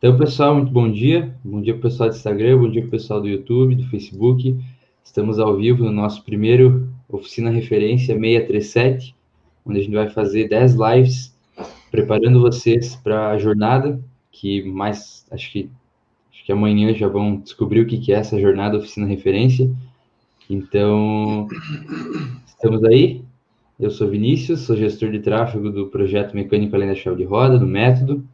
Então, pessoal, muito bom dia. Bom dia para o pessoal do Instagram, bom dia para o pessoal do YouTube, do Facebook. Estamos ao vivo no nosso primeiro Oficina Referência 637, onde a gente vai fazer 10 lives, preparando vocês para a jornada, que mais, acho que amanhã já vão descobrir o que é essa jornada Oficina Referência. Então, estamos aí. Eu sou Vinícius, sou gestor de tráfego do projeto Mecânico Além da Chave de Roda, do Método.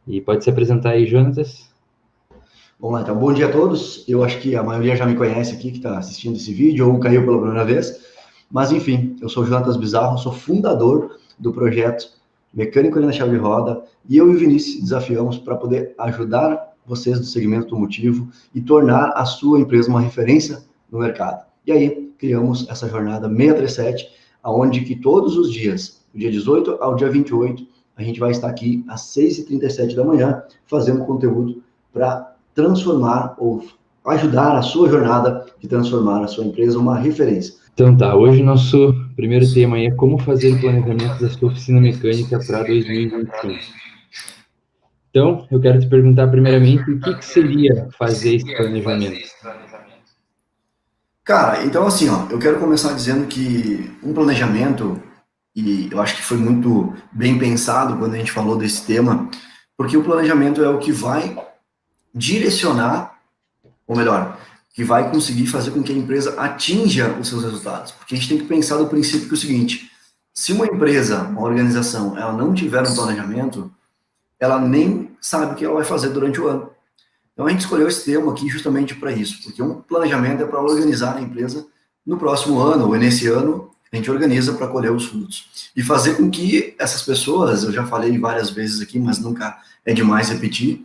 E pode se apresentar aí, Jonatas. Vamos lá, então. Bom dia a todos. Eu acho que a maioria já me conhece aqui, que está assistindo esse vídeo, ou caiu pela primeira vez. Mas, enfim, eu sou o Jonatas Bizarro, sou fundador do projeto Mecânico na Chave de Roda, e eu e o Vinícius desafiamos para poder ajudar vocês do segmento automotivo e tornar a sua empresa uma referência no mercado. E aí, criamos essa jornada 637, onde que todos os dias, do dia 18 ao dia 28, a gente vai estar aqui às 6h37 da manhã, fazendo conteúdo para transformar ou ajudar a sua jornada de transformar a sua empresa uma referência. Então tá, hoje nosso primeiro tema é como fazer o planejamento da sua oficina mecânica para 2021. Então, eu quero te perguntar primeiramente o que seria fazer esse planejamento? Cara, então assim, ó, eu quero começar dizendo que um planejamento, e eu acho que foi muito bem pensado quando a gente falou desse tema, porque o planejamento é o que vai direcionar, ou melhor, que vai conseguir fazer com que a empresa atinja os seus resultados. Porque a gente tem que pensar do princípio que é o seguinte: se uma empresa, uma organização, ela não tiver um planejamento, ela nem sabe o que ela vai fazer durante o ano. Então a gente escolheu esse termo aqui justamente para isso, porque um planejamento é para organizar a empresa no próximo ano, ou nesse ano, a gente organiza para colher os frutos. E fazer com que essas pessoas, eu já falei várias vezes aqui, mas nunca é demais repetir,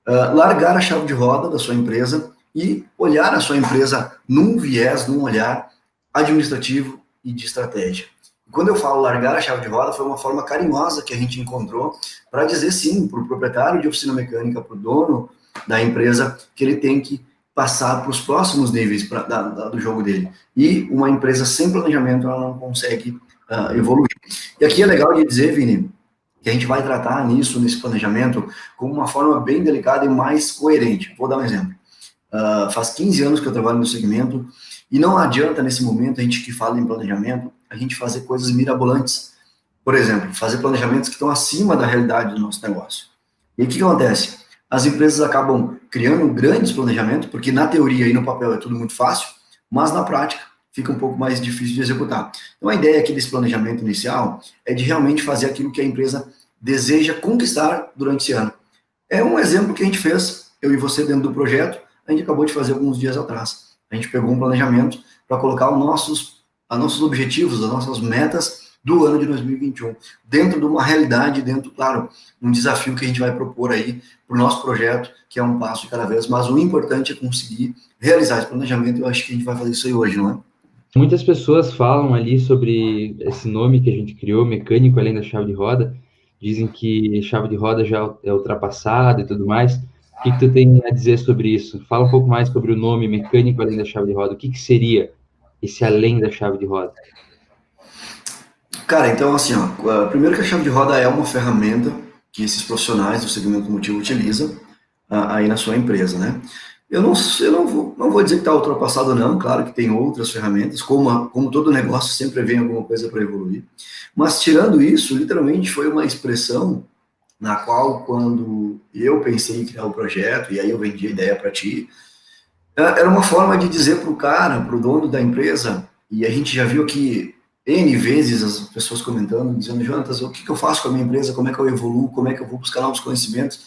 largar a chave de roda da sua empresa e olhar a sua empresa num viés, num olhar administrativo e de estratégia. Quando eu falo largar a chave de roda, foi uma forma carinhosa que a gente encontrou para dizer sim para o proprietário de oficina mecânica, para o dono da empresa, que ele tem que passar para os próximos níveis do jogo dele. E uma empresa sem planejamento, ela não consegue evoluir. E aqui é legal de dizer, Vini, que a gente vai tratar nesse planejamento, como uma forma bem delicada e mais coerente. Vou dar um exemplo. Faz 15 anos que eu trabalho no segmento, e não adianta, nesse momento, a gente que fala em planejamento, a gente fazer coisas mirabolantes. Por exemplo, fazer planejamentos que estão acima da realidade do nosso negócio. E o que acontece? As empresas acabam criando grandes planejamentos, porque na teoria e no papel é tudo muito fácil, mas na prática fica um pouco mais difícil de executar. Então a ideia aqui desse planejamento inicial é de realmente fazer aquilo que a empresa deseja conquistar durante esse ano. É um exemplo que a gente fez, eu e você dentro do projeto, a gente acabou de fazer alguns dias atrás. A gente pegou um planejamento para colocar os nossos objetivos, as nossas metas do ano de 2021, dentro de uma realidade, dentro, claro, um desafio que a gente vai propor aí para o nosso projeto, que é um passo de cada vez, mas o importante é conseguir realizar esse planejamento. Eu acho que a gente vai fazer isso aí hoje, não é? Muitas pessoas falam ali sobre esse nome que a gente criou, Mecânico Além da Chave de Roda, dizem que chave de roda já é ultrapassada e tudo mais. O que tu tem a dizer sobre isso? Fala um pouco mais sobre o nome Mecânico Além da Chave de Roda. O que seria esse além da chave de roda? Cara, então assim, ó, primeiro que a chave de roda é uma ferramenta que esses profissionais do segmento automotivo utilizam aí na sua empresa, né? Eu não vou dizer que está ultrapassado, não. Claro que tem outras ferramentas, como todo negócio, sempre vem alguma coisa para evoluir. Mas, tirando isso, literalmente foi uma expressão na qual, quando eu pensei em criar o projeto, e aí eu vendi a ideia para ti, era uma forma de dizer para o cara, para o dono da empresa, e a gente já viu aqui N vezes as pessoas comentando, dizendo: Jonatas, o que eu faço com a minha empresa, como é que eu evoluo, como é que eu vou buscar novos conhecimentos,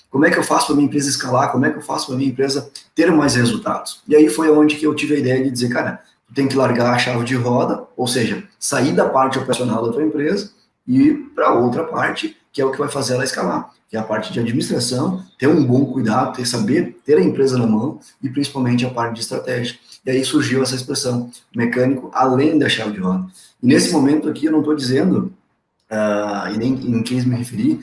como é que eu faço para a minha empresa escalar, como é que eu faço para a minha empresa ter mais resultados. E aí foi onde que eu tive a ideia de dizer: cara, tu tem que largar a chave de roda, ou seja, sair da parte operacional da tua empresa e ir para outra parte, que é o que vai fazer ela escalar, que é a parte de administração, ter um bom cuidado, ter a empresa na mão e principalmente a parte de estratégia. E aí surgiu essa expressão, mecânico além da chave de roda. E nesse momento aqui eu não estou dizendo, e nem em quem me referi,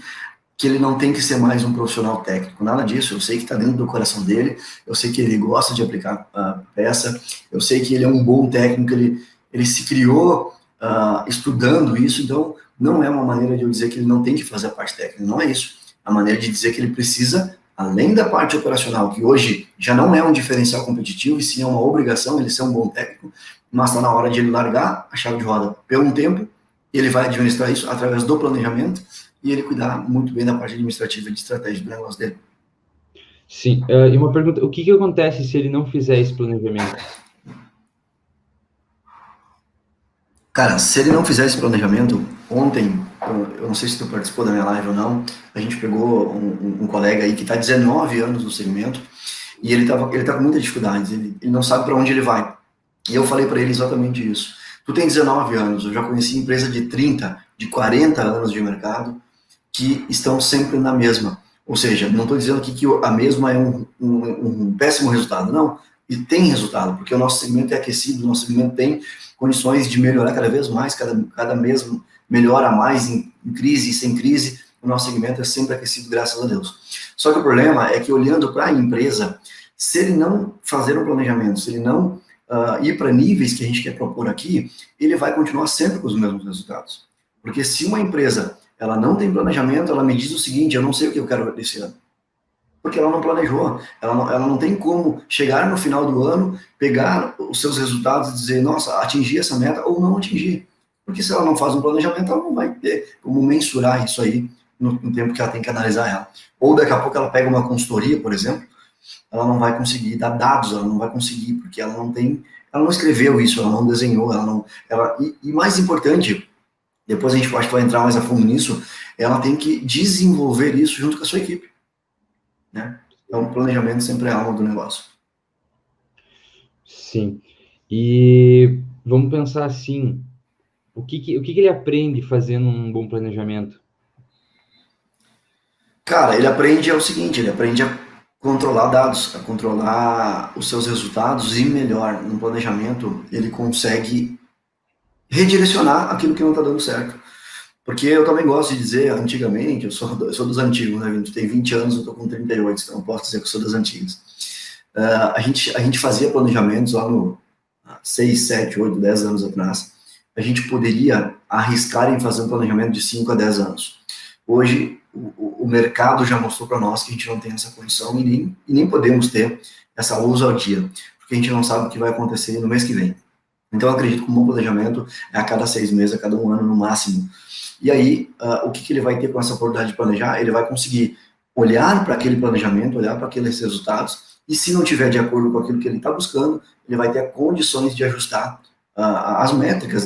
que ele não tem que ser mais um profissional técnico, nada disso. Eu sei que está dentro do coração dele, eu sei que ele gosta de aplicar a peça, eu sei que ele é um bom técnico, ele se criou estudando isso, então não é uma maneira de eu dizer que ele não tem que fazer a parte técnica, não é isso. a maneira de dizer que ele precisa, além da parte operacional, que hoje já não é um diferencial competitivo, e sim é uma obrigação ele ser um bom técnico, mas está na hora de ele largar a chave de roda por um tempo, ele vai administrar isso através do planejamento, e ele cuidar muito bem da parte administrativa e de estratégia do negócio dele. Sim, e uma pergunta, o que que acontece se ele não fizer esse planejamento? Cara, se ele não fizer esse planejamento, ontem, eu não sei se tu participou da minha live ou não, a gente pegou um colega aí que está 19 anos no segmento e ele tá com muitas dificuldades, ele não sabe para onde ele vai. E eu falei para ele exatamente isso. Tu tem 19 anos, eu já conheci empresa de 30, de 40 anos de mercado que estão sempre na mesma. Ou seja, não estou dizendo aqui que a mesma é um péssimo resultado, não. E tem resultado, porque o nosso segmento é aquecido, o nosso segmento tem condições de melhorar cada vez mais, cada mês melhora mais em crise e sem crise, o nosso segmento é sempre aquecido, graças a Deus. Só que o problema é que olhando para a empresa, se ele não fazer um planejamento, se ele não ir para níveis que a gente quer propor aqui, ele vai continuar sempre com os mesmos resultados. Porque se uma empresa ela não tem planejamento, ela me diz o seguinte, eu não sei o que eu quero desse ano. Porque ela não planejou, ela não tem como chegar no final do ano, pegar os seus resultados e dizer, nossa, atingi essa meta ou não atingir. Porque se ela não faz um planejamento, ela não vai ter como mensurar isso aí no tempo que ela tem que analisar ela. Ou daqui a pouco ela pega uma consultoria, por exemplo, ela não vai conseguir dar dados, ela não vai conseguir, porque ela não escreveu isso, ela não desenhou, e mais importante, depois a gente acho que vai entrar mais a fundo nisso, ela tem que desenvolver isso junto com a sua equipe, né? Então, o planejamento sempre é a alma do negócio. Sim. E vamos pensar assim, o que ele aprende fazendo um bom planejamento? Cara, ele aprende o seguinte, ele aprende a controlar dados, a controlar os seus resultados e melhor, no planejamento, ele consegue redirecionar aquilo que não está dando certo. Porque eu também gosto de dizer, antigamente, eu sou dos antigos, né? Tu tem 20 anos, eu tô com 38, então eu posso dizer que eu sou dos antigos. A gente fazia planejamentos lá no 6, 7, 8, 10 anos atrás. A gente poderia arriscar em fazer um planejamento de 5 a 10 anos. Hoje, o mercado já mostrou para nós que a gente não tem essa condição e nem podemos ter essa ousadia, porque a gente não sabe o que vai acontecer no mês que vem. Então, eu acredito que um bom planejamento é a cada 6 meses, a cada um ano no máximo. E aí, o que ele vai ter com essa oportunidade de planejar? Ele vai conseguir olhar para aquele planejamento, olhar para aqueles resultados, e se não tiver de acordo com aquilo que ele está buscando, ele vai ter condições de ajustar as métricas,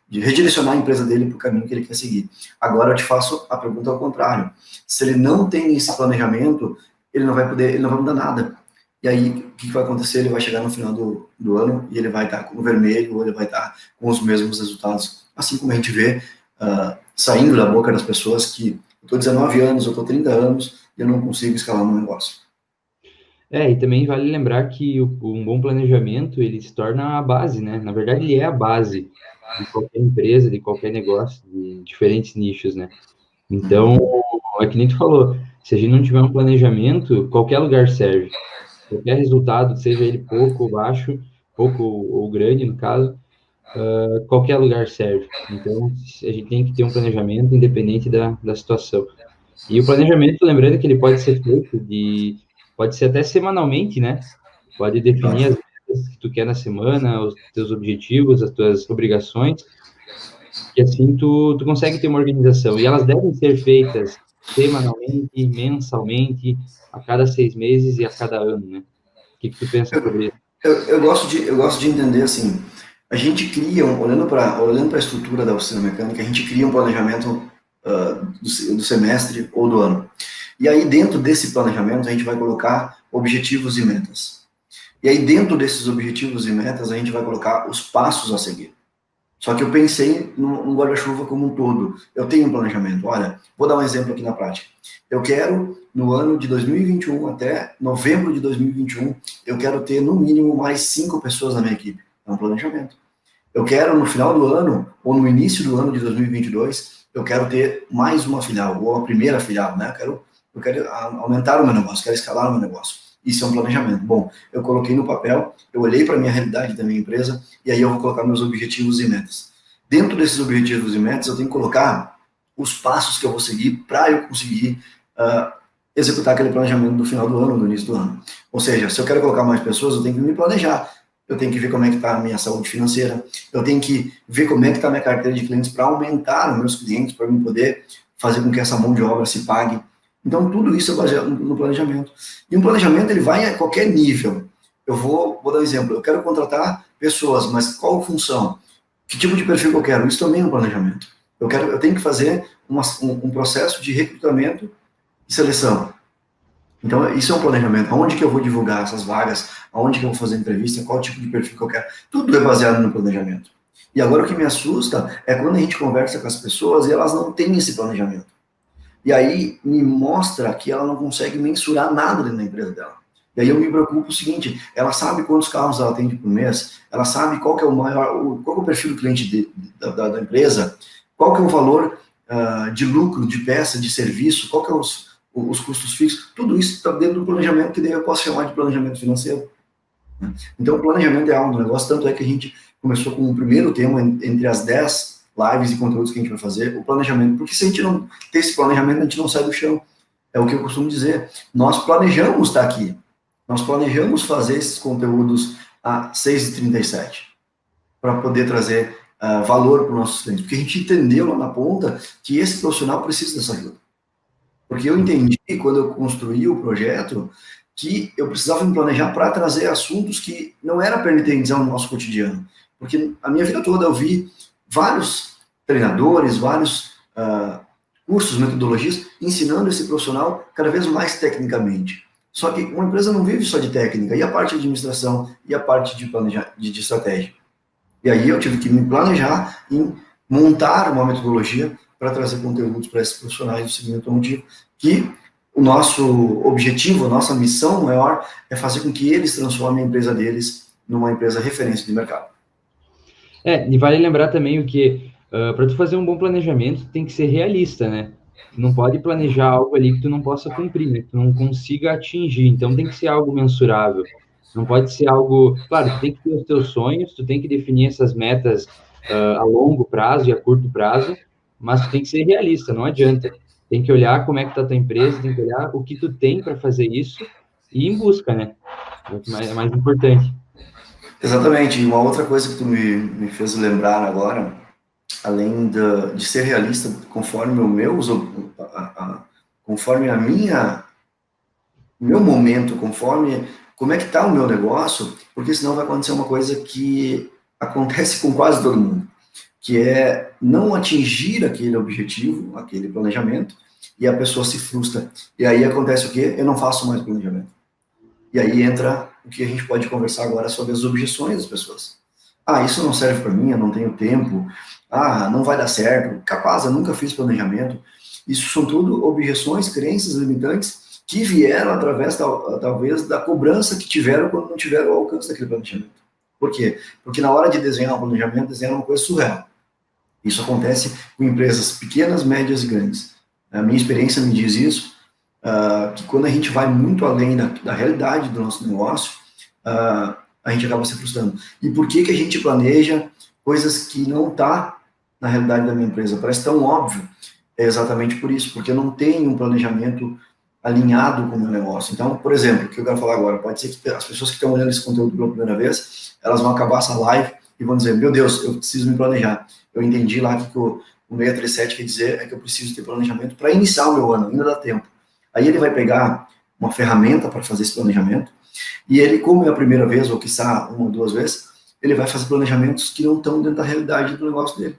de redirecionar a empresa dele para o caminho que ele quer seguir. Agora, eu te faço a pergunta ao contrário. Se ele não tem esse planejamento, ele não vai mudar nada. E aí, o que vai acontecer? Ele vai chegar no final do ano e ele vai estar com o vermelho, ou ele vai estar com os mesmos resultados. Assim como a gente vê saindo da boca das pessoas que eu estou 19 anos, eu estou 30 anos e eu não consigo escalar meu negócio. E também vale lembrar que um bom planejamento, ele se torna a base, né? Na verdade, ele é a base de qualquer empresa, de qualquer negócio, de diferentes nichos, né? Então, é que nem tu falou, se a gente não tiver um planejamento, qualquer lugar serve. Qualquer resultado, seja ele pouco ou baixo, pouco ou grande, no caso, qualquer lugar serve. Então, a gente tem que ter um planejamento independente da situação. E o planejamento, lembrando que ele pode ser feito pode ser até semanalmente, né? Pode definir as metas que tu quer na semana, os teus objetivos, as tuas obrigações, e assim tu consegue ter uma organização. E elas devem ser feitas semanalmente, mensalmente, a cada 6 meses e a cada ano, né? O que tu pensa sobre isso? Eu gosto de entender assim, a gente cria, olhando para a estrutura da oficina mecânica, a gente cria um planejamento do semestre ou do ano. E aí, dentro desse planejamento, a gente vai colocar objetivos e metas. E aí, dentro desses objetivos e metas, a gente vai colocar os passos a seguir. Só que eu pensei no guarda-chuva como um todo. Eu tenho um planejamento. Olha, vou dar um exemplo aqui na prática. Eu quero, no ano de 2021 até novembro de 2021, eu quero ter no mínimo mais 5 pessoas na minha equipe. É um planejamento. Eu quero, no final do ano, ou no início do ano de 2022, eu quero ter mais uma filial, ou a primeira filial, né? Eu quero aumentar o meu negócio, quero escalar o meu negócio. Isso é um planejamento. Bom, eu coloquei no papel, eu olhei para a minha realidade da minha empresa, e aí eu vou colocar meus objetivos e metas. Dentro desses objetivos e metas, eu tenho que colocar os passos que eu vou seguir para eu conseguir executar aquele planejamento no final do ano, no início do ano. Ou seja, se eu quero colocar mais pessoas, eu tenho que me planejar. Eu tenho que ver como é que está a minha saúde financeira, eu tenho que ver como é que está a minha carteira de clientes para aumentar os meus clientes, para eu poder fazer com que essa mão de obra se pague. Então, tudo isso é baseado no planejamento. E um planejamento, ele vai a qualquer nível. Eu vou dar um exemplo, eu quero contratar pessoas, mas qual função? Que tipo de perfil que eu quero? Isso também é um planejamento. Eu tenho que fazer um processo de recrutamento e seleção. Então, isso é um planejamento. Aonde que eu vou divulgar essas vagas? Aonde que eu vou fazer entrevista? Qual tipo de perfil que eu quero? Tudo é baseado no planejamento. E agora o que me assusta é quando a gente conversa com as pessoas e elas não têm esse planejamento. E aí me mostra que ela não consegue mensurar nada dentro da empresa dela. E aí eu me preocupo o seguinte, ela sabe quantos carros ela atende por mês, ela sabe qual que é o maior, qual é o perfil do cliente da empresa, qual que é o valor de lucro, de peça, de serviço, qual que é os custos fixos, tudo isso está dentro do planejamento, que daí eu posso chamar de planejamento financeiro. Então, o planejamento é algo do negócio, tanto é que a gente começou com o primeiro tema, entre as 10 lives e conteúdos que a gente vai fazer, o planejamento, porque se a gente não ter esse planejamento, a gente não sai do chão. É o que eu costumo dizer. Nós planejamos estar aqui, nós planejamos fazer esses conteúdos a 6h37, para poder trazer valor para os nossos clientes, porque a gente entendeu lá na ponta que esse profissional precisa dessa ajuda. Porque eu entendi, quando eu construí o projeto, que eu precisava me planejar para trazer assuntos que não era pertinentes no nosso cotidiano. Porque a minha vida toda eu vi vários treinadores, vários cursos, metodologias, ensinando esse profissional cada vez mais tecnicamente. Só que uma empresa não vive só de técnica, e a parte de administração, e a parte de estratégia. E aí eu tive que me planejar em montar uma metodologia para trazer conteúdos para esses profissionais do segmento automotivo, que o nosso objetivo, a nossa missão maior é fazer com que eles transformem a empresa deles numa empresa referência de mercado. E vale lembrar também o que, para tu fazer um bom planejamento, tem que ser realista, né? Tu não pode planejar algo ali que tu não possa cumprir, né? Que tu não consiga atingir. Então, tem que ser algo mensurável. Não pode ser algo... Claro, tu tem que ter os teus sonhos, tu tem que definir essas metas a longo prazo e a curto prazo, mas tu tem que ser realista, não adianta. Tem que olhar como é que está a tua empresa, tem que olhar o que tu tem para fazer isso e ir em busca, né? É mais importante. Exatamente. E uma outra coisa que tu me fez lembrar agora, além de ser realista conforme o meu, conforme a minha, meu momento, conforme como é que está o meu negócio, porque senão vai acontecer uma coisa que acontece com quase todo mundo, que é não atingir aquele objetivo, aquele planejamento, e a pessoa se frustra. E aí acontece o quê? Eu não faço mais planejamento. E aí entra o que a gente pode conversar agora sobre as objeções das pessoas. Ah, isso não serve para mim, eu não tenho tempo. Ah, não vai dar certo. Capaz, eu nunca fiz planejamento. Isso são tudo objeções, crenças limitantes que vieram através, talvez, da cobrança que tiveram quando não tiveram o alcance daquele planejamento. Por quê? Porque na hora de desenhar um planejamento, desenhar uma coisa surreal. Isso acontece com empresas pequenas, médias e grandes. A minha experiência me diz isso, que quando a gente vai muito além da realidade do nosso negócio, a gente acaba se frustrando. E por que a gente planeja coisas que não tá na realidade da minha empresa? Parece tão óbvio. É exatamente por isso, porque eu não tenho um planejamento alinhado com o meu negócio. Então, por exemplo, o que eu quero falar agora, pode ser que as pessoas que estão olhando esse conteúdo pela primeira vez, elas vão acabar essa live e vão dizer, meu Deus, eu preciso me planejar. Eu entendi lá que o 637 quer dizer é que eu preciso ter planejamento para iniciar o meu ano, ainda dá tempo. Aí ele vai pegar uma ferramenta para fazer esse planejamento, e ele, como é a primeira vez, ou quiçá uma ou duas vezes, ele vai fazer planejamentos que não estão dentro da realidade do negócio dele.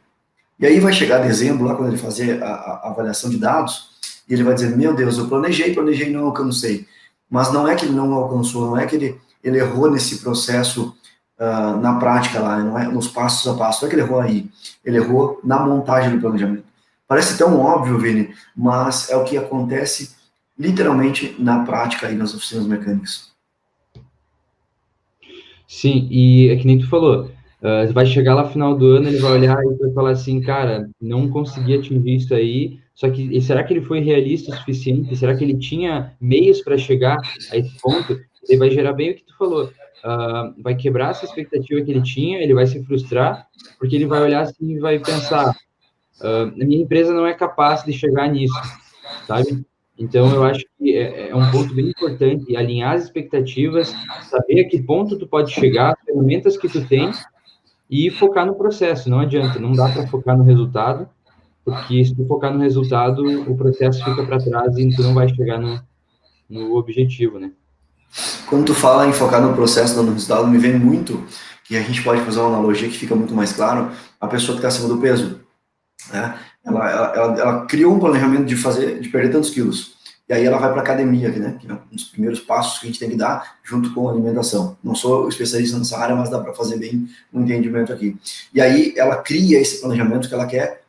E aí vai chegar dezembro, lá quando ele fazer a avaliação de dados, e ele vai dizer, meu Deus, eu planejei e não alcancei. Mas não é que ele não alcançou, não é que ele errou nesse processo na prática lá, não é nos passos a passo, não é que ele errou aí, ele errou na montagem do planejamento. Parece tão óbvio, Vini, mas é o que acontece literalmente na prática aí nas oficinas mecânicas. Sim, e é que nem tu falou, vai chegar lá no final do ano, ele vai olhar e vai falar assim, cara, não consegui atingir isso aí, só que e será que ele foi realista o suficiente? Será que ele tinha meios para chegar a esse ponto? Ele vai gerar bem o que tu falou, vai quebrar essa expectativa que ele tinha, ele vai se frustrar, porque ele vai olhar assim e vai pensar, a minha empresa não é capaz de chegar nisso, sabe? Então, eu acho que é um ponto bem importante alinhar as expectativas, saber a que ponto tu pode chegar, as ferramentas que tu tem e focar no processo. Não adianta, não dá para focar no resultado, porque se tu focar no resultado, o processo fica para trás e tu não vai chegar no objetivo, né? Quando tu fala em focar no processo, no resultado, me vem muito que a gente pode fazer uma analogia que fica muito mais claro, a pessoa que está acima do peso, né? Ela criou um planejamento de perder tantos quilos. E aí ela vai para academia, né? Que é um dos primeiros passos que a gente tem que dar junto com a alimentação. Não sou especialista nessa área, mas dá para fazer bem um entendimento aqui. E aí ela cria esse planejamento que ela quer,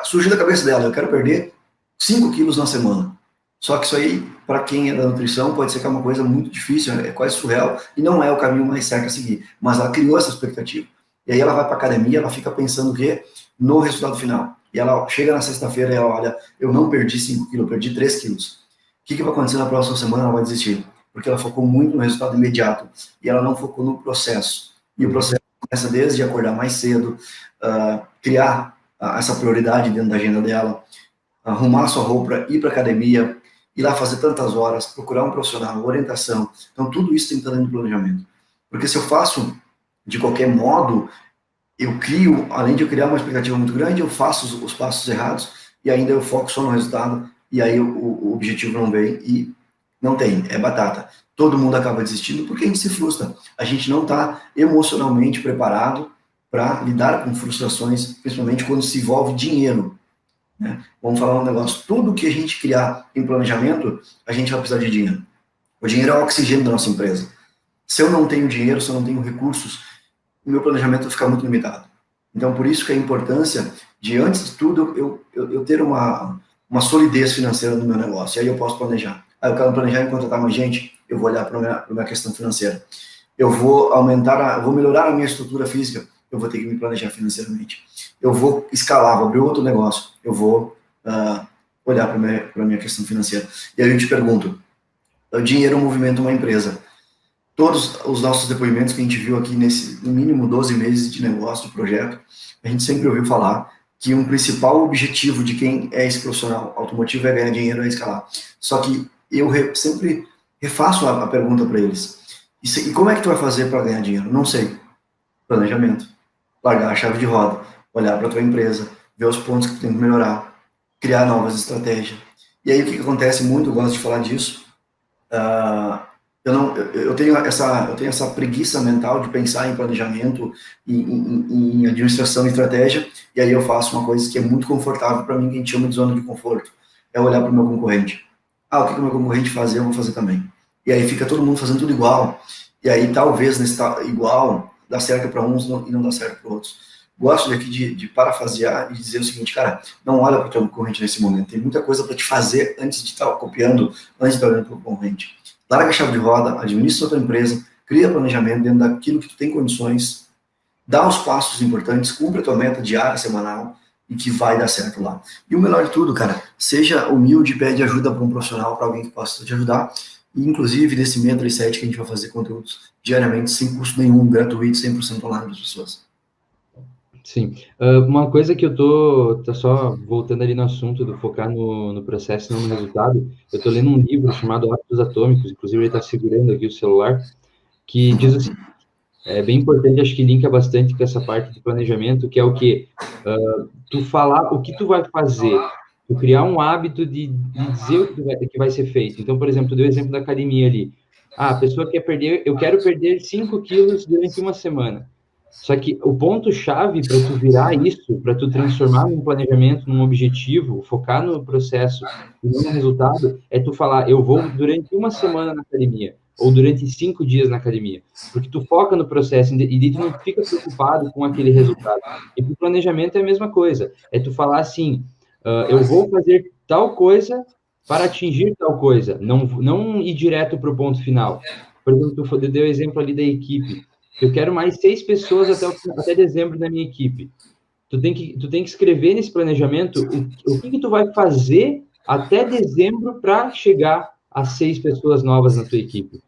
surge da cabeça dela, eu quero perder 5 quilos na semana. Só que isso aí, para quem é da nutrição, pode ser que é uma coisa muito difícil, é quase surreal, e não é o caminho mais certo a seguir. Mas ela criou essa expectativa. E aí ela vai para academia, ela fica pensando o quê? No resultado final. E ela chega na sexta-feira e ela olha, eu não perdi 5 quilos, eu perdi 3 quilos. O que vai acontecer na próxima semana? Ela vai desistir. Porque ela focou muito no resultado imediato. E ela não focou no processo. E o processo começa desde acordar mais cedo, criar essa prioridade dentro da agenda dela, arrumar sua roupa, ir para academia, ir lá fazer tantas horas, procurar um profissional, orientação. Então, tudo isso tem que estar dentro do planejamento. Porque se eu faço de qualquer modo, eu crio, além de eu criar uma expectativa muito grande, eu faço os passos errados e ainda eu foco só no resultado e aí o objetivo não vem e não tem, é batata. Todo mundo acaba desistindo porque a gente se frustra. A gente não está emocionalmente preparado para lidar com frustrações, principalmente quando se envolve dinheiro. Né? Vamos falar um negócio, tudo que a gente criar em planejamento, a gente vai precisar de dinheiro. O dinheiro é o oxigênio da nossa empresa. Se eu não tenho dinheiro, se eu não tenho recursos, o meu planejamento fica muito limitado. Então, por isso que a importância de, antes de tudo, eu ter uma solidez financeira no meu negócio. E aí eu posso planejar. Aí eu quero planejar em contratar mais gente, eu vou olhar para a minha questão financeira. Eu vou vou melhorar a minha estrutura física, eu vou ter que me planejar financeiramente. Eu vou escalar, vou abrir outro negócio, eu vou olhar para a minha questão financeira. E aí eu te pergunto, o dinheiro movimenta uma empresa. Todos os nossos depoimentos que a gente viu aqui no mínimo 12 meses de negócio, de projeto, a gente sempre ouviu falar que um principal objetivo de quem é esse profissional automotivo é ganhar dinheiro, é escalar. Só que eu sempre refaço a pergunta para eles. E como é que tu vai fazer para ganhar dinheiro? Não sei. Planejamento. Largar a chave de roda, olhar para a tua empresa, ver os pontos que tu tem que melhorar, criar novas estratégias. E aí o que acontece muito, eu gosto de falar disso, eu tenho essa preguiça mental de pensar em planejamento, em administração e estratégia, e aí eu faço uma coisa que é muito confortável para mim, que a gente chama de zona de conforto, é olhar para o meu concorrente. O que o meu concorrente faz, eu vou fazer também. E aí fica todo mundo fazendo tudo igual, e aí talvez nesse igual dá certo para uns e não dá certo para outros. Gosto aqui de parafrasear e dizer o seguinte, cara, não olha para o teu concorrente nesse momento, tem muita coisa para te fazer antes de estar copiando, antes de estar olhando para o concorrente. Larga a chave de roda, administra a tua empresa, cria planejamento dentro daquilo que tu tem condições, dá os passos importantes, cumpre a tua meta diária, semanal, e que vai dar certo lá. E o melhor de tudo, cara, seja humilde, pede ajuda para um profissional, para alguém que possa te ajudar, e inclusive nesse 637 que a gente vai fazer conteúdos diariamente, sem custo nenhum, gratuito, 100% online para as pessoas. Sim. Uma coisa que eu tô só voltando ali no assunto do focar no processo e não no resultado, eu tô lendo um livro chamado Hábitos Atômicos, inclusive ele está segurando aqui o celular, que diz assim, é bem importante, acho que linka bastante com essa parte de planejamento, que é o que? Tu falar o que tu vai fazer, tu criar um hábito de dizer o que vai ser feito. Então, por exemplo, tu deu o exemplo da academia ali. A pessoa quer perder, eu quero perder 5 quilos durante uma semana. Só que o ponto-chave para tu virar isso, para tu transformar num planejamento, num objetivo, focar no processo e não no resultado, é tu falar, eu vou durante uma semana na academia, ou durante 5 dias na academia. Porque tu foca no processo e tu não fica preocupado com aquele resultado. E o planejamento é a mesma coisa. É tu falar assim, eu vou fazer tal coisa para atingir tal coisa. Não ir direto para o ponto final. Por exemplo, tu deu o exemplo ali da equipe. Eu quero mais 6 pessoas até dezembro na minha equipe. Tu tem que escrever nesse planejamento o que tu vai fazer até dezembro para chegar a 6 pessoas novas na tua equipe.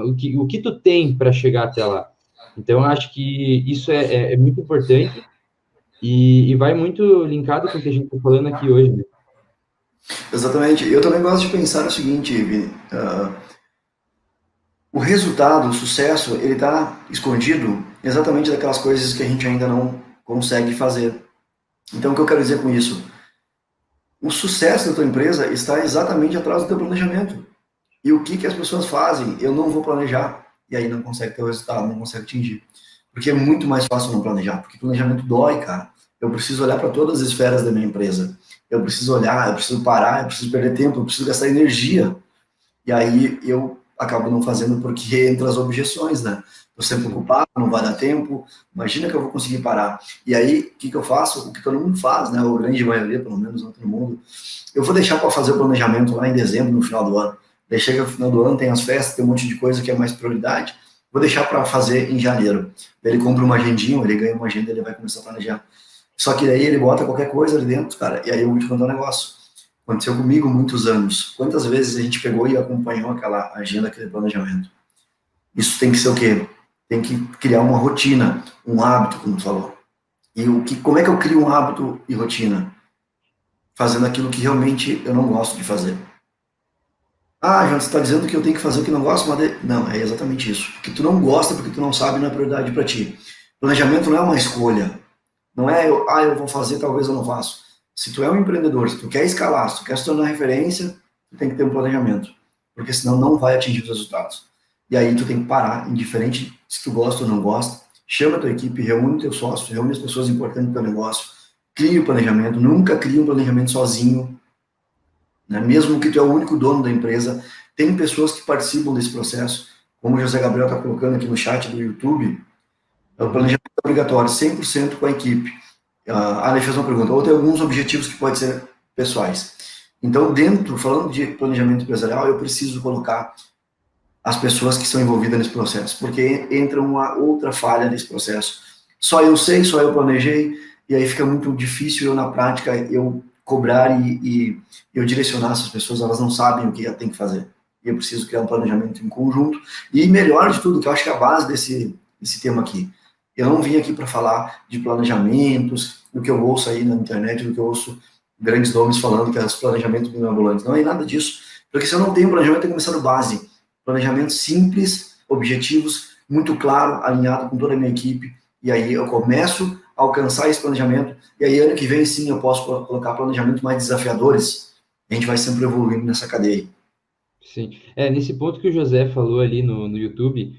O que tu tem para chegar até lá. Então, eu acho que isso é muito importante e vai muito linkado com o que a gente está falando aqui hoje, né? Exatamente. Eu também gosto de pensar o seguinte, Vini, o resultado, o sucesso, ele está escondido exatamente daquelas coisas que a gente ainda não consegue fazer. Então, o que eu quero dizer com isso? O sucesso da tua empresa está exatamente atrás do teu planejamento. E o que as pessoas fazem? Eu não vou planejar. E aí não consegue ter o resultado, não consegue atingir. Porque é muito mais fácil não planejar. Porque planejamento dói, cara. Eu preciso olhar para todas as esferas da minha empresa. Eu preciso olhar, eu preciso parar, eu preciso perder tempo, eu preciso gastar energia. E aí eu acabo não fazendo porque entra as objeções, né? Estou sempre ocupado, não vai dar tempo, imagina que eu vou conseguir parar. E aí, o que eu faço? O que todo mundo faz, né? Ou a grande maioria, pelo menos, não todo mundo. Eu vou deixar para fazer o planejamento lá em dezembro, no final do ano. Daí chega no final do ano, tem as festas, tem um monte de coisa que é mais prioridade. Vou deixar para fazer em janeiro. Daí ele compra uma agendinha, ele ganha uma agenda, ele vai começar a planejar. Só que daí ele bota qualquer coisa ali dentro, cara, e aí eu vou te contar um negócio. Aconteceu comigo muitos anos. Quantas vezes a gente pegou e acompanhou aquela agenda, aquele planejamento? Isso tem que ser o quê? Tem que criar uma rotina, um hábito, como tu falou. E como é que eu crio um hábito e rotina? Fazendo aquilo que realmente eu não gosto de fazer. Ah, João, você está dizendo que eu tenho que fazer o que não gosto, mas... Não, é exatamente isso. Porque tu não gosta, porque tu não sabe, não é prioridade para ti. Planejamento não é uma escolha. Não é, eu vou fazer, talvez eu não faço. Se tu é um empreendedor, se tu quer escalar, se tu quer se tornar referência, tu tem que ter um planejamento. Porque senão não vai atingir os resultados. E aí tu tem que parar, indiferente se tu gosta ou não gosta, chama a tua equipe, reúne teu sócio, reúne as pessoas importantes do teu negócio, cria o planejamento, nunca cria um planejamento sozinho, né? Mesmo que tu é o único dono da empresa, tem pessoas que participam desse processo, como o José Gabriel está colocando aqui no chat do YouTube, o planejamento é obrigatório, 100% com a equipe. Ele fez uma pergunta, ou tem alguns objetivos que podem ser pessoais. Então, falando de planejamento empresarial, eu preciso colocar as pessoas que estão envolvidas nesse processo, porque entra uma outra falha nesse processo. Só eu sei, só eu planejei, e aí fica muito difícil eu, na prática, eu cobrar e eu direcionar essas pessoas, elas não sabem o que tem que fazer. E eu preciso criar um planejamento em conjunto. E melhor de tudo, que eu acho que é a base desse tema aqui, eu não vim aqui para falar de planejamentos, do que eu ouço aí na internet, do que eu ouço grandes nomes falando que é os planejamentos mirabolantes. Não é nada disso. Porque se eu não tenho planejamento, eu tenho que começar do base. Planejamento simples, objetivos, muito claro, alinhado com toda a minha equipe. E aí eu começo a alcançar esse planejamento. E aí ano que vem, sim, eu posso colocar planejamentos mais desafiadores. A gente vai sempre evoluindo nessa cadeia. Sim. Nesse ponto que o José falou ali no YouTube,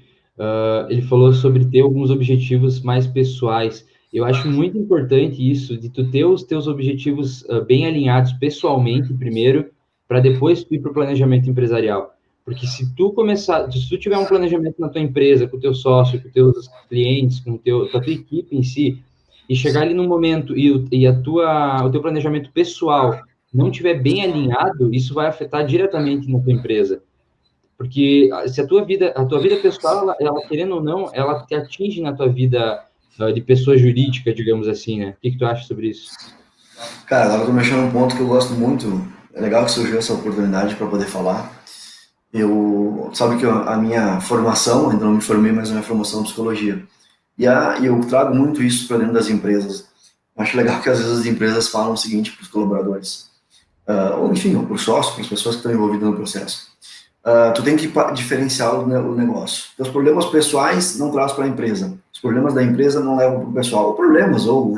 ele falou sobre ter alguns objetivos mais pessoais. Eu acho muito importante isso, de tu ter os teus objetivos bem alinhados pessoalmente primeiro, para depois tu ir para o planejamento empresarial. Porque se tu tiver um planejamento na tua empresa, com o teu sócio, com os teus clientes, com a tua equipe em si, e chegar ali no momento o teu planejamento pessoal não tiver bem alinhado, isso vai afetar diretamente na tua empresa. Porque se a tua vida pessoal, ela querendo ou não, ela te atinge na tua vida de pessoa jurídica, digamos assim, né? O que tu acha sobre isso? Cara, agora eu tô mexendo num ponto que eu gosto muito. É legal que surgiu essa oportunidade para poder falar. Sabe que a minha formação, ainda não me formei, mas a minha formação é psicologia. E eu trago muito isso para dentro das empresas. Acho legal que às vezes as empresas falam o seguinte para os colaboradores, ou enfim, para os sócios, para as pessoas que estão envolvidas no processo. Tu tem que diferenciar o negócio. Os problemas pessoais não traz para a empresa. Os problemas da empresa não levam para o pessoal. Ou problemas, ou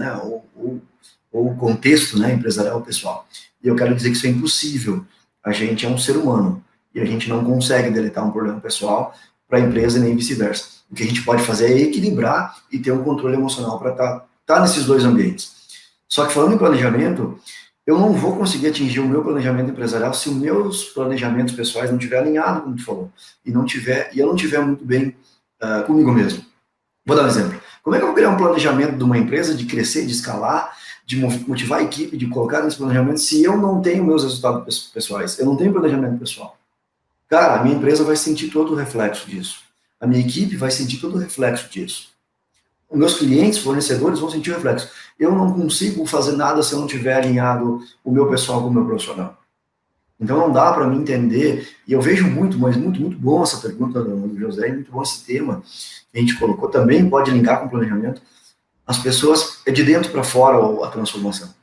o contexto, né, empresarial pessoal. E eu quero dizer que isso é impossível. A gente é um ser humano e a gente não consegue deletar um problema pessoal para a empresa e nem vice-versa. O que a gente pode fazer é equilibrar e ter um controle emocional para tá nesses dois ambientes. Só que falando em planejamento, eu não vou conseguir atingir o meu planejamento empresarial se os meus planejamentos pessoais não estiver alinhado, como tu falou, e eu não estiver muito bem comigo mesmo. Vou dar um exemplo. Como é que eu vou criar um planejamento de uma empresa, de crescer, de escalar, de motivar a equipe, de colocar nesse planejamento, se eu não tenho meus resultados pessoais, eu não tenho planejamento pessoal? Cara, a minha empresa vai sentir todo o reflexo disso. A minha equipe vai sentir todo o reflexo disso. Os meus clientes, fornecedores vão sentir o reflexo. Eu não consigo fazer nada se eu não tiver alinhado o meu pessoal com o meu profissional. Então não dá para mim entender, e eu vejo muito, mas muito, muito bom essa pergunta do José, muito bom esse tema que a gente colocou, também pode linkar com o planejamento. As pessoas, é de dentro para fora a transformação.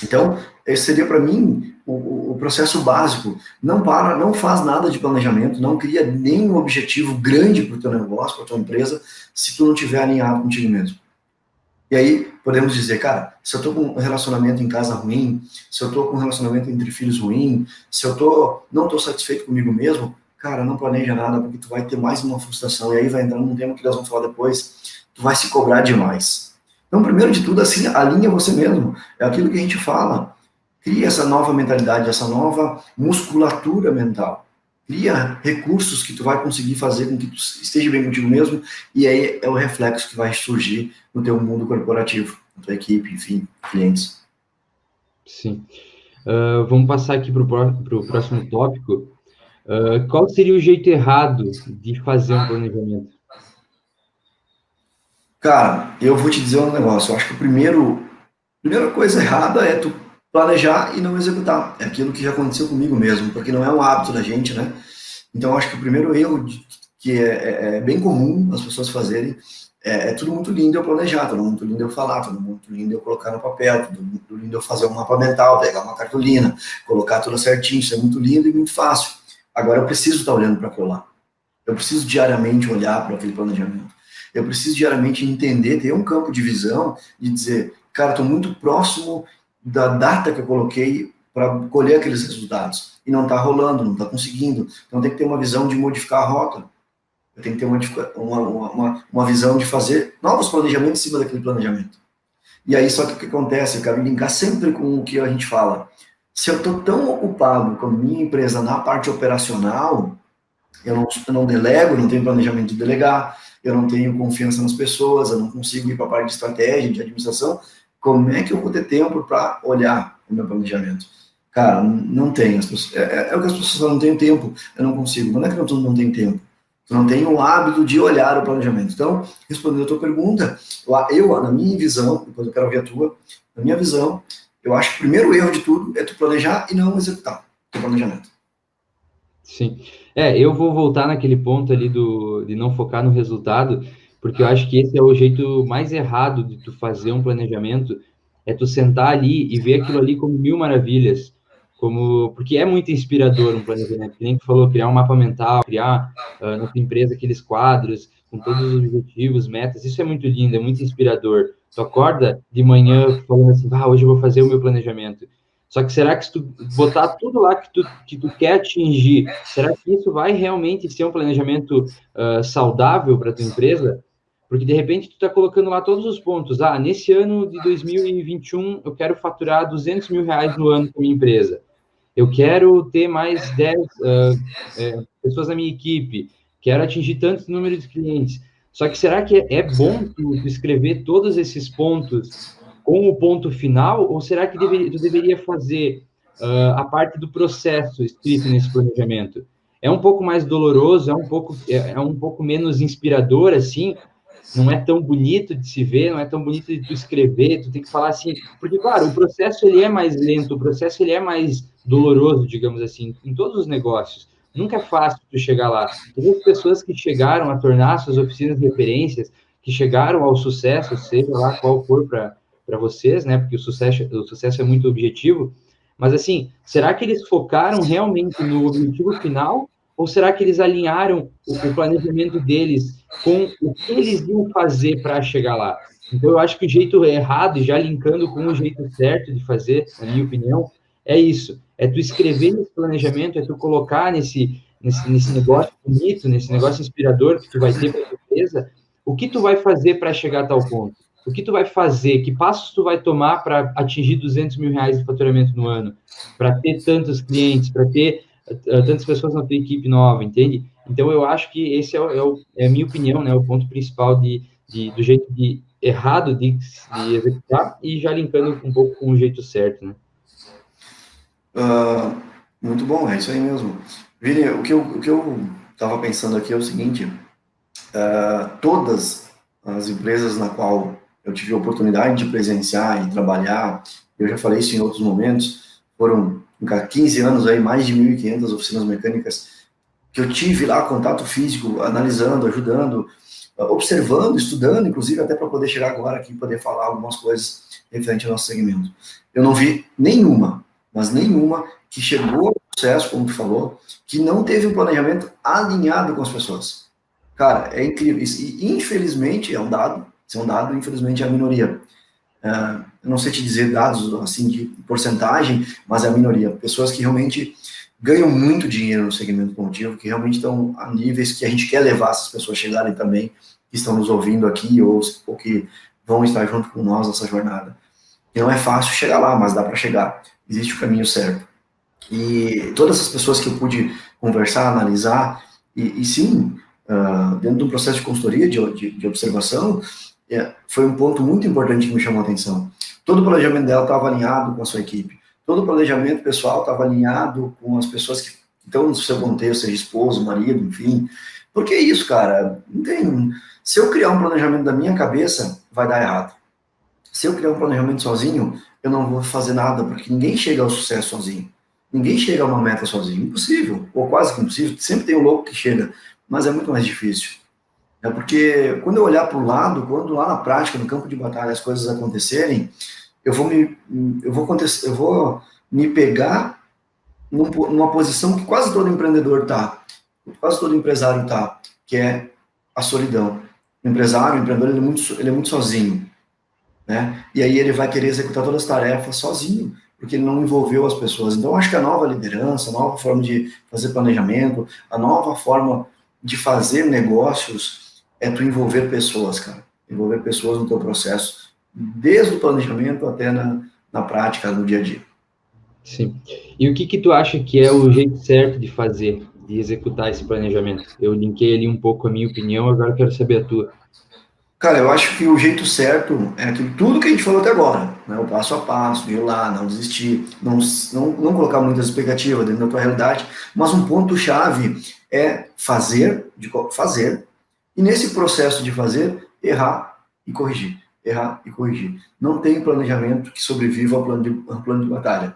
Então, esse seria para mim o processo básico. Não faz nada de planejamento, não cria nenhum objetivo grande para o teu negócio, para a tua empresa, se tu não estiver alinhado contigo mesmo. E aí, podemos dizer, cara, se eu estou com um relacionamento em casa ruim, se eu estou com um relacionamento entre filhos ruim, se eu não estou satisfeito comigo mesmo, cara, não planeja nada, porque tu vai ter mais uma frustração, e aí vai entrar num tema que nós vamos falar depois, tu vai se cobrar demais. Então, primeiro de tudo, assim, alinha você mesmo. É aquilo que a gente fala. Cria essa nova mentalidade, essa nova musculatura mental. Cria recursos que tu vai conseguir fazer com que tu esteja bem contigo mesmo, e aí é o reflexo que vai surgir no teu mundo corporativo, na tua equipe, enfim, clientes. Sim. Vamos passar aqui para o próximo tópico. Qual seria o jeito errado de fazer um planejamento? Cara, eu vou te dizer um negócio. Eu acho que a primeira coisa errada é tu planejar e não executar. É aquilo que já aconteceu comigo mesmo, porque não é um hábito da gente, né? Então, eu acho que o primeiro erro que é bem comum as pessoas fazerem é tudo muito lindo eu planejar, tudo muito lindo eu falar, tudo muito lindo eu colocar no papel, tudo muito lindo eu fazer um mapa mental, pegar uma cartolina, colocar tudo certinho, isso é muito lindo e muito fácil. Agora eu preciso estar olhando para aquilo lá. Eu preciso diariamente olhar para aquele planejamento. Eu preciso diariamente entender, ter um campo de visão e dizer, cara, estou muito próximo da data que eu coloquei para colher aqueles resultados. E não está rolando, não está conseguindo. Então tem que ter uma visão de modificar a rota. Eu tenho que ter uma visão de fazer novos planejamentos em cima daquele planejamento. E aí, só que o que acontece? Eu quero linkar sempre com o que a gente fala. Se eu estou tão ocupado com a minha empresa na parte operacional, eu não delego, não tenho planejamento de delegar, eu não tenho confiança nas pessoas, eu não consigo ir para a parte de estratégia, de administração, como é que eu vou ter tempo para olhar o meu planejamento? Cara, não tem. É o que as pessoas falam, não tenho tempo, eu não consigo. Não é que não tem tempo. Tu não tem o hábito de olhar o planejamento. Então, respondendo a tua pergunta, na minha visão, depois eu quero ouvir a tua, na minha visão, eu acho que o primeiro erro de tudo é tu planejar e não executar o teu planejamento. Sim. Eu vou voltar naquele ponto ali de não focar no resultado, porque eu acho que esse é o jeito mais errado de tu fazer um planejamento, é tu sentar ali e ver aquilo ali como mil maravilhas, porque é muito inspirador um planejamento, que nem tu falou, criar um mapa mental, criar na tua empresa aqueles quadros com todos os objetivos, metas, isso é muito lindo, é muito inspirador. Tu acorda de manhã falando assim, hoje eu vou fazer o meu planejamento. Só que será que se tu botar tudo lá que tu quer atingir, será que isso vai realmente ser um planejamento saudável para tua empresa? Porque de repente tu está colocando lá todos os pontos. Nesse ano de 2021 eu quero faturar 200 mil reais no ano com a minha empresa. Eu quero ter mais 10 pessoas na minha equipe. Quero atingir tantos número de clientes. Só que será que é bom tu escrever todos esses pontos com o ponto final, ou será que tu deveria fazer a parte do processo escrito nesse planejamento? É um pouco mais doloroso, é um pouco menos inspirador, assim, não é tão bonito de se ver, não é tão bonito de tu escrever, tu tem que falar assim, porque, claro, o processo ele é mais lento, o processo ele é mais doloroso, digamos assim, em todos os negócios. Nunca é fácil tu chegar lá. Todas as pessoas que chegaram a tornar suas oficinas referências, que chegaram ao sucesso, seja lá qual for para vocês, né? Porque o sucesso é muito objetivo. Mas assim, será que eles focaram realmente no objetivo final? Ou será que eles alinharam o planejamento deles com o que eles iam fazer para chegar lá? Então, eu acho que o jeito errado, já linkando com o jeito certo de fazer, na minha opinião, é isso. É tu escrever nesse planejamento, é tu colocar nesse negócio bonito, nesse negócio inspirador que tu vai ter para a empresa, o que tu vai fazer para chegar a tal ponto? O que tu vai fazer? Que passos tu vai tomar para atingir 200 mil reais de faturamento no ano? Para ter tantos clientes, para ter tantas pessoas na tua equipe nova, entende? Então, eu acho que esse é a minha opinião, né? O ponto principal do jeito errado de executar e já linkando um pouco com o jeito certo, né? Muito bom, é isso aí mesmo. Vini, o que eu estava pensando aqui é o seguinte, todas as empresas na qual eu tive a oportunidade de presenciar e trabalhar, eu já falei isso em outros momentos, foram 15 anos aí, mais de 1.500 oficinas mecânicas que eu tive lá, contato físico, analisando, ajudando, observando, estudando, inclusive até para poder chegar agora aqui e poder falar algumas coisas referente ao nosso segmento. Eu não vi nenhuma mas nenhuma que chegou ao sucesso, como tu falou, que não teve um planejamento alinhado com as pessoas. Cara, é incrível. E infelizmente é um dado, isso é um dado, infelizmente é a minoria. Eu não sei te dizer dados assim de porcentagem, mas é a minoria. Pessoas que realmente ganham muito dinheiro no segmento automotivo, que realmente estão a níveis que a gente quer levar essas pessoas a chegarem também, que estão nos ouvindo aqui ou que vão estar junto com nós nessa jornada. E não é fácil chegar lá, mas dá para chegar. Existe o caminho certo. E todas essas pessoas que eu pude conversar, analisar, e sim, dentro de um processo de consultoria, de observação, foi um ponto muito importante que me chamou a atenção. Todo o planejamento dela estava alinhado com a sua equipe. Todo o planejamento pessoal estava alinhado com as pessoas que estão no seu contexto, seja esposo, marido, enfim. Porque é isso, cara. Não tem... Se eu criar um planejamento da minha cabeça, vai dar errado. Se eu criar um planejamento sozinho, eu não vou fazer nada, porque ninguém chega ao sucesso sozinho. Ninguém chega a uma meta sozinho. Impossível, ou quase que impossível. Sempre tem um louco que chega, mas é muito mais difícil. É porque quando eu olhar para o lado, quando lá na prática, no campo de batalha, as coisas acontecerem, eu vou me pegar numa posição que quase todo empreendedor está, quase todo empresário está, que é a solidão. O empresário, o empreendedor, ele é muito sozinho, né? E aí ele vai querer executar todas as tarefas sozinho, porque ele não envolveu as pessoas. Então, eu acho que a nova liderança, a nova forma de fazer planejamento, a nova forma de fazer negócios é tu envolver pessoas, cara. Envolver pessoas no teu processo, desde o planejamento até na prática, no dia a dia. Sim. E o que tu acha que é o jeito certo de fazer, de executar esse planejamento? Eu linkei ali um pouco a minha opinião, agora eu quero saber a tua. Cara, eu acho que o jeito certo é aquilo, tudo que a gente falou até agora, né? O passo a passo, ir lá, não desistir, não colocar muitas expectativas dentro da tua realidade, mas um ponto-chave é fazer, e nesse processo de fazer, errar e corrigir. Errar e corrigir. Não tem planejamento que sobreviva ao plano de batalha.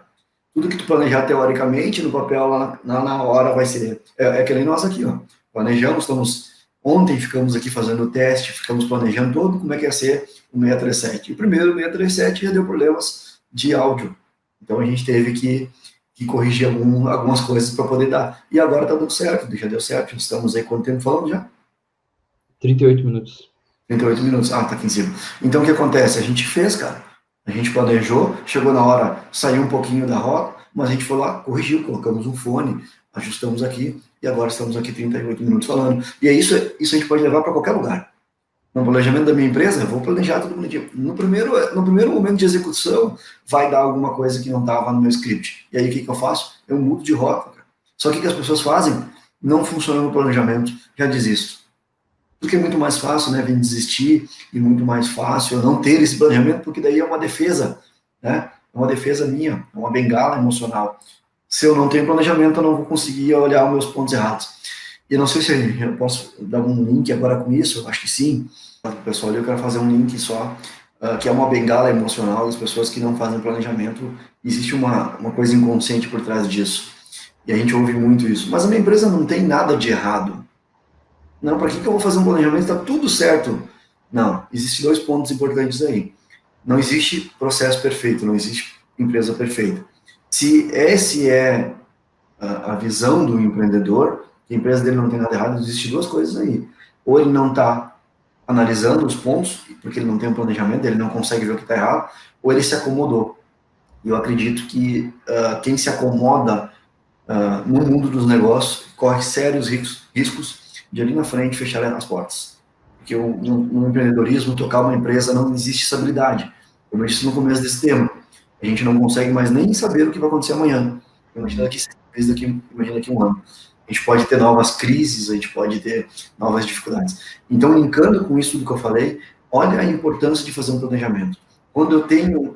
Tudo que tu planejar teoricamente, no papel, lá na hora, vai ser... É que nem nós aqui, ó. Planejamos, ontem ficamos aqui fazendo o teste, ficamos planejando todo como é que ia ser o 637. O primeiro 637 já deu problemas de áudio. Então a gente teve que corrigir algumas coisas para poder dar. E agora está dando certo, já deu certo. Estamos aí, quanto tempo falando já? 38 minutos. 38 minutos. Ah, tá aqui em cima. Então o que acontece? A gente fez, cara. A gente planejou, chegou na hora, saiu um pouquinho da rota, mas a gente foi lá, corrigiu, colocamos um fone, ajustamos aqui, e agora estamos aqui 38 minutos falando. E é isso a gente pode levar para qualquer lugar. No planejamento da minha empresa, eu vou planejar tudo bonitinho. No primeiro momento de execução, vai dar alguma coisa que não estava no meu script. E aí o que eu faço? Eu mudo de rota. Cara. Só que o que as pessoas fazem? Não funciona no planejamento, já desisto. Porque é muito mais fácil, né, vir desistir, e muito mais fácil eu não ter esse planejamento, porque daí é uma defesa, né? É uma defesa minha, é uma bengala emocional. Se eu não tenho planejamento, eu não vou conseguir olhar os meus pontos errados. E eu não sei se eu posso dar um link agora com isso, eu acho que sim. Pessoal, eu quero fazer um link só, que é uma bengala emocional das pessoas que não fazem planejamento. Existe uma coisa inconsciente por trás disso. E a gente ouve muito isso. Mas a minha empresa não tem nada de errado. Não, para que eu vou fazer um planejamento? Está tudo certo. Não, existem dois pontos importantes aí. Não existe processo perfeito, não existe empresa perfeita. Se essa é a visão do empreendedor, que a empresa dele não tem nada errado, existem duas coisas aí. Ou ele não está analisando os pontos, porque ele não tem um planejamento, ele não consegue ver o que está errado, ou ele se acomodou. E eu acredito que quem se acomoda no mundo dos negócios corre sérios riscos de ali na frente fechar as portas. Porque no empreendedorismo, tocar uma empresa, não existe estabilidade. Como eu disse no começo desse tema, a gente não consegue mais nem saber o que vai acontecer amanhã. Imagina daqui 6 meses, imagina daqui 1 ano. A gente pode ter novas crises, a gente pode ter novas dificuldades. Então, linkando com isso tudo que eu falei, olha a importância de fazer um planejamento. Quando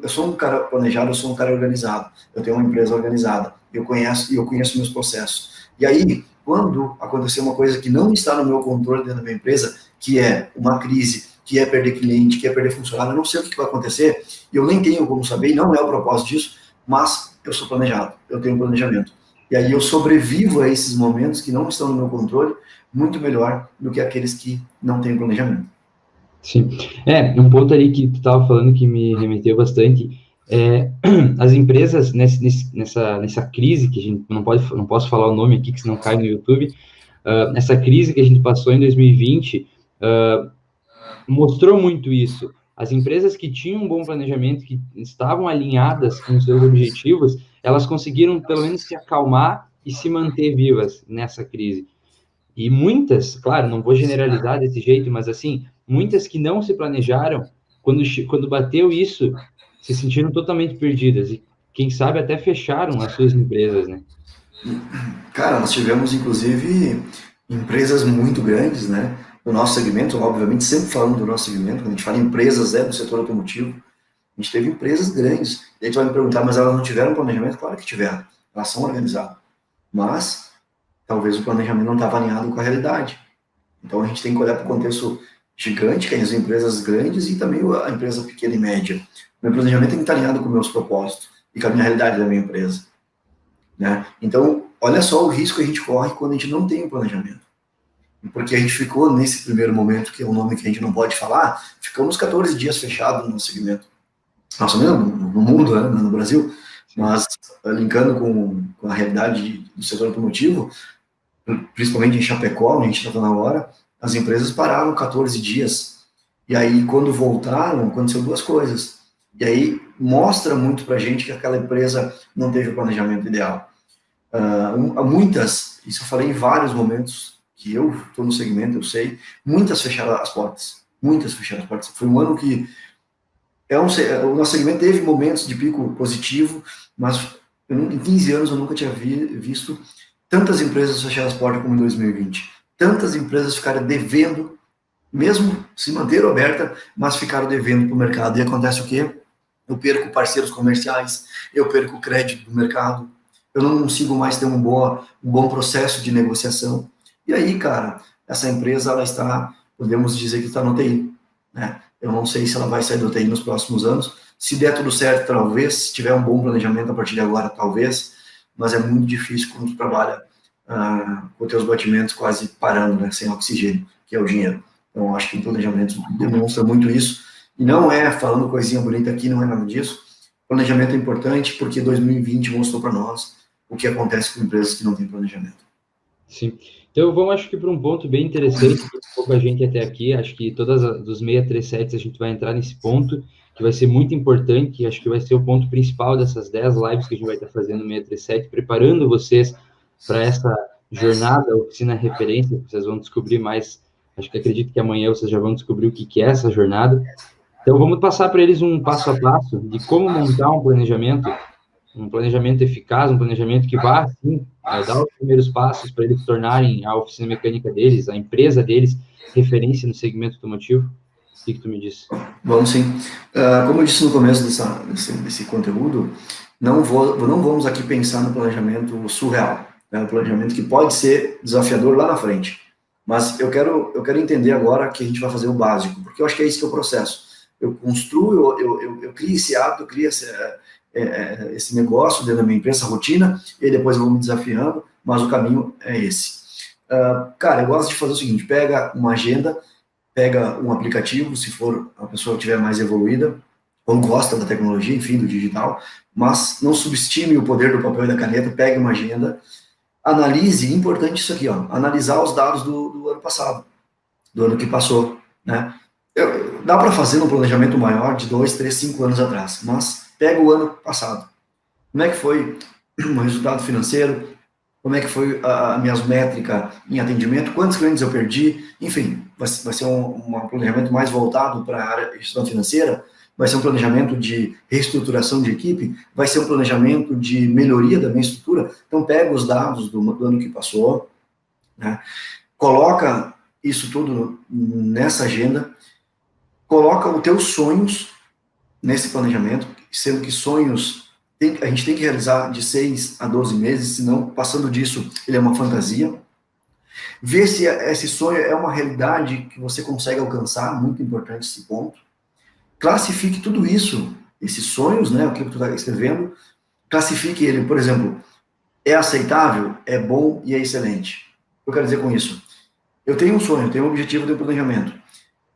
eu sou um cara planejado, eu sou um cara organizado, eu tenho uma empresa organizada, eu conheço meus processos. E aí, quando acontecer uma coisa que não está no meu controle dentro da minha empresa, que é uma crise, que é perder cliente, que é perder funcionário, eu não sei o que vai acontecer, e eu nem tenho como saber, e não é o propósito disso, mas eu sou planejado, eu tenho um planejamento. E aí eu sobrevivo a esses momentos que não estão no meu controle muito melhor do que aqueles que não têm planejamento. Sim. Um ponto ali que tu estava falando que me remeteu bastante, As empresas, nessa crise, que a gente não posso falar o nome aqui, que senão cai no YouTube, essa crise que a gente passou em 2020, mostrou muito isso. As empresas que tinham um bom planejamento, que estavam alinhadas com os seus objetivos, elas conseguiram, pelo menos, se acalmar e se manter vivas nessa crise. E muitas, claro, não vou generalizar desse jeito, mas assim, muitas que não se planejaram, quando bateu isso, se sentiram totalmente perdidas. E quem sabe até fecharam as suas empresas, né? Cara, nós tivemos, inclusive, empresas muito grandes, né? No nosso segmento, obviamente, sempre falando do nosso segmento, quando a gente fala em empresas, do setor automotivo, a gente teve empresas grandes. E a gente vai me perguntar, mas elas não tiveram planejamento? Claro que tiveram. Elas são organizadas. Mas, talvez o planejamento não estava alinhado com a realidade. Então, a gente tem que olhar para o contexto gigante, que é as empresas grandes e também a empresa pequena e média. O meu planejamento tem que estar alinhado com meus propósitos e com a minha realidade da minha empresa, né? Então, olha só o risco que a gente corre quando a gente não tem um planejamento. Porque a gente ficou nesse primeiro momento, que é um nome que a gente não pode falar, ficamos 14 dias fechados no segmento. Nossa, mesmo no mundo, né, no Brasil, mas linkando com a realidade do setor automotivo, principalmente em Chapecó, onde a gente está falando agora, as empresas pararam 14 dias. E aí, quando voltaram, aconteceu duas coisas. E aí, mostra muito para a gente que aquela empresa não teve o planejamento ideal. Muitas, isso eu falei em vários momentos, que eu estou no segmento, eu sei, muitas fecharam as portas. Muitas fecharam as portas. Foi um ano que o nosso segmento teve momentos de pico positivo, mas em 15 anos eu nunca tinha visto tantas empresas fecharem as portas como em 2020. Tantas empresas ficaram devendo, mesmo se manteram abertas, mas ficaram devendo para o mercado. E acontece o quê? Eu perco parceiros comerciais, eu perco crédito do mercado, eu não consigo mais ter um bom processo de negociação. E aí, cara, essa empresa, ela está, podemos dizer que está no TI, né? Eu não sei se ela vai sair do TI nos próximos anos. Se der tudo certo, talvez. Se tiver um bom planejamento a partir de agora, talvez. Mas é muito difícil quando tu trabalha com teus batimentos quase parando, né? Sem oxigênio, que é o dinheiro. Então, acho que o planejamento demonstra muito isso. E não é, falando coisinha bonita aqui, não é nada disso. Planejamento é importante porque 2020 mostrou para nós o que acontece com empresas que não têm planejamento. Sim. Então, vamos, acho que para um ponto bem interessante, que pouco a gente até aqui, acho que dos 637 a gente vai entrar nesse ponto, que vai ser muito importante, acho que vai ser o ponto principal dessas 10 lives que a gente vai estar fazendo no 637, preparando vocês para essa jornada, oficina referência, vocês vão descobrir mais, acho que acredito que amanhã vocês já vão descobrir o que é essa jornada. Então, vamos passar para eles um passo a passo de como montar um planejamento eficaz, um planejamento que vá, assim, dar os primeiros passos para eles tornarem a oficina mecânica deles, a empresa deles, referência no segmento automotivo. O que tu me diz? Vamos sim. Como eu disse no começo desse conteúdo, não vamos aqui pensar no planejamento surreal, né? Um planejamento que pode ser desafiador lá na frente. Mas eu quero entender agora que a gente vai fazer o básico, porque eu acho que é isso que é o processo. Eu construo, eu crio esse hábito, eu crio esse negócio dentro da minha empresa, essa rotina, e depois eu vou me desafiando, mas o caminho é esse. Cara, eu gosto de fazer o seguinte, pega uma agenda, pega um aplicativo, se for a pessoa que estiver mais evoluída, ou gosta da tecnologia, enfim, do digital, mas não subestime o poder do papel e da caneta, pegue uma agenda, analise, importante isso aqui, ó, analisar os dados do ano passado, do ano que passou, né? Dá para fazer um planejamento maior de 2, 3, 5 anos atrás, mas pega o ano passado. Como é que foi o resultado financeiro? Como é que foi a minhas métricas em atendimento? Quantos clientes eu perdi? Enfim, vai ser um planejamento mais voltado para a área de gestão financeira, vai ser um planejamento de reestruturação de equipe, vai ser um planejamento de melhoria da minha estrutura. Então, pega os dados do ano que passou, né? Coloca isso tudo nessa agenda, coloca os teus sonhos nesse planejamento, sendo que sonhos a gente tem que realizar de 6 a 12 meses, senão, passando disso, ele é uma fantasia. Ver se esse sonho é uma realidade que você consegue alcançar, muito importante esse ponto. Classifique tudo isso, esses sonhos, né, o que tu está escrevendo, classifique ele, por exemplo, é aceitável, é bom e é excelente. O que eu quero dizer com isso? Eu tenho um sonho, eu tenho um objetivo de planejamento.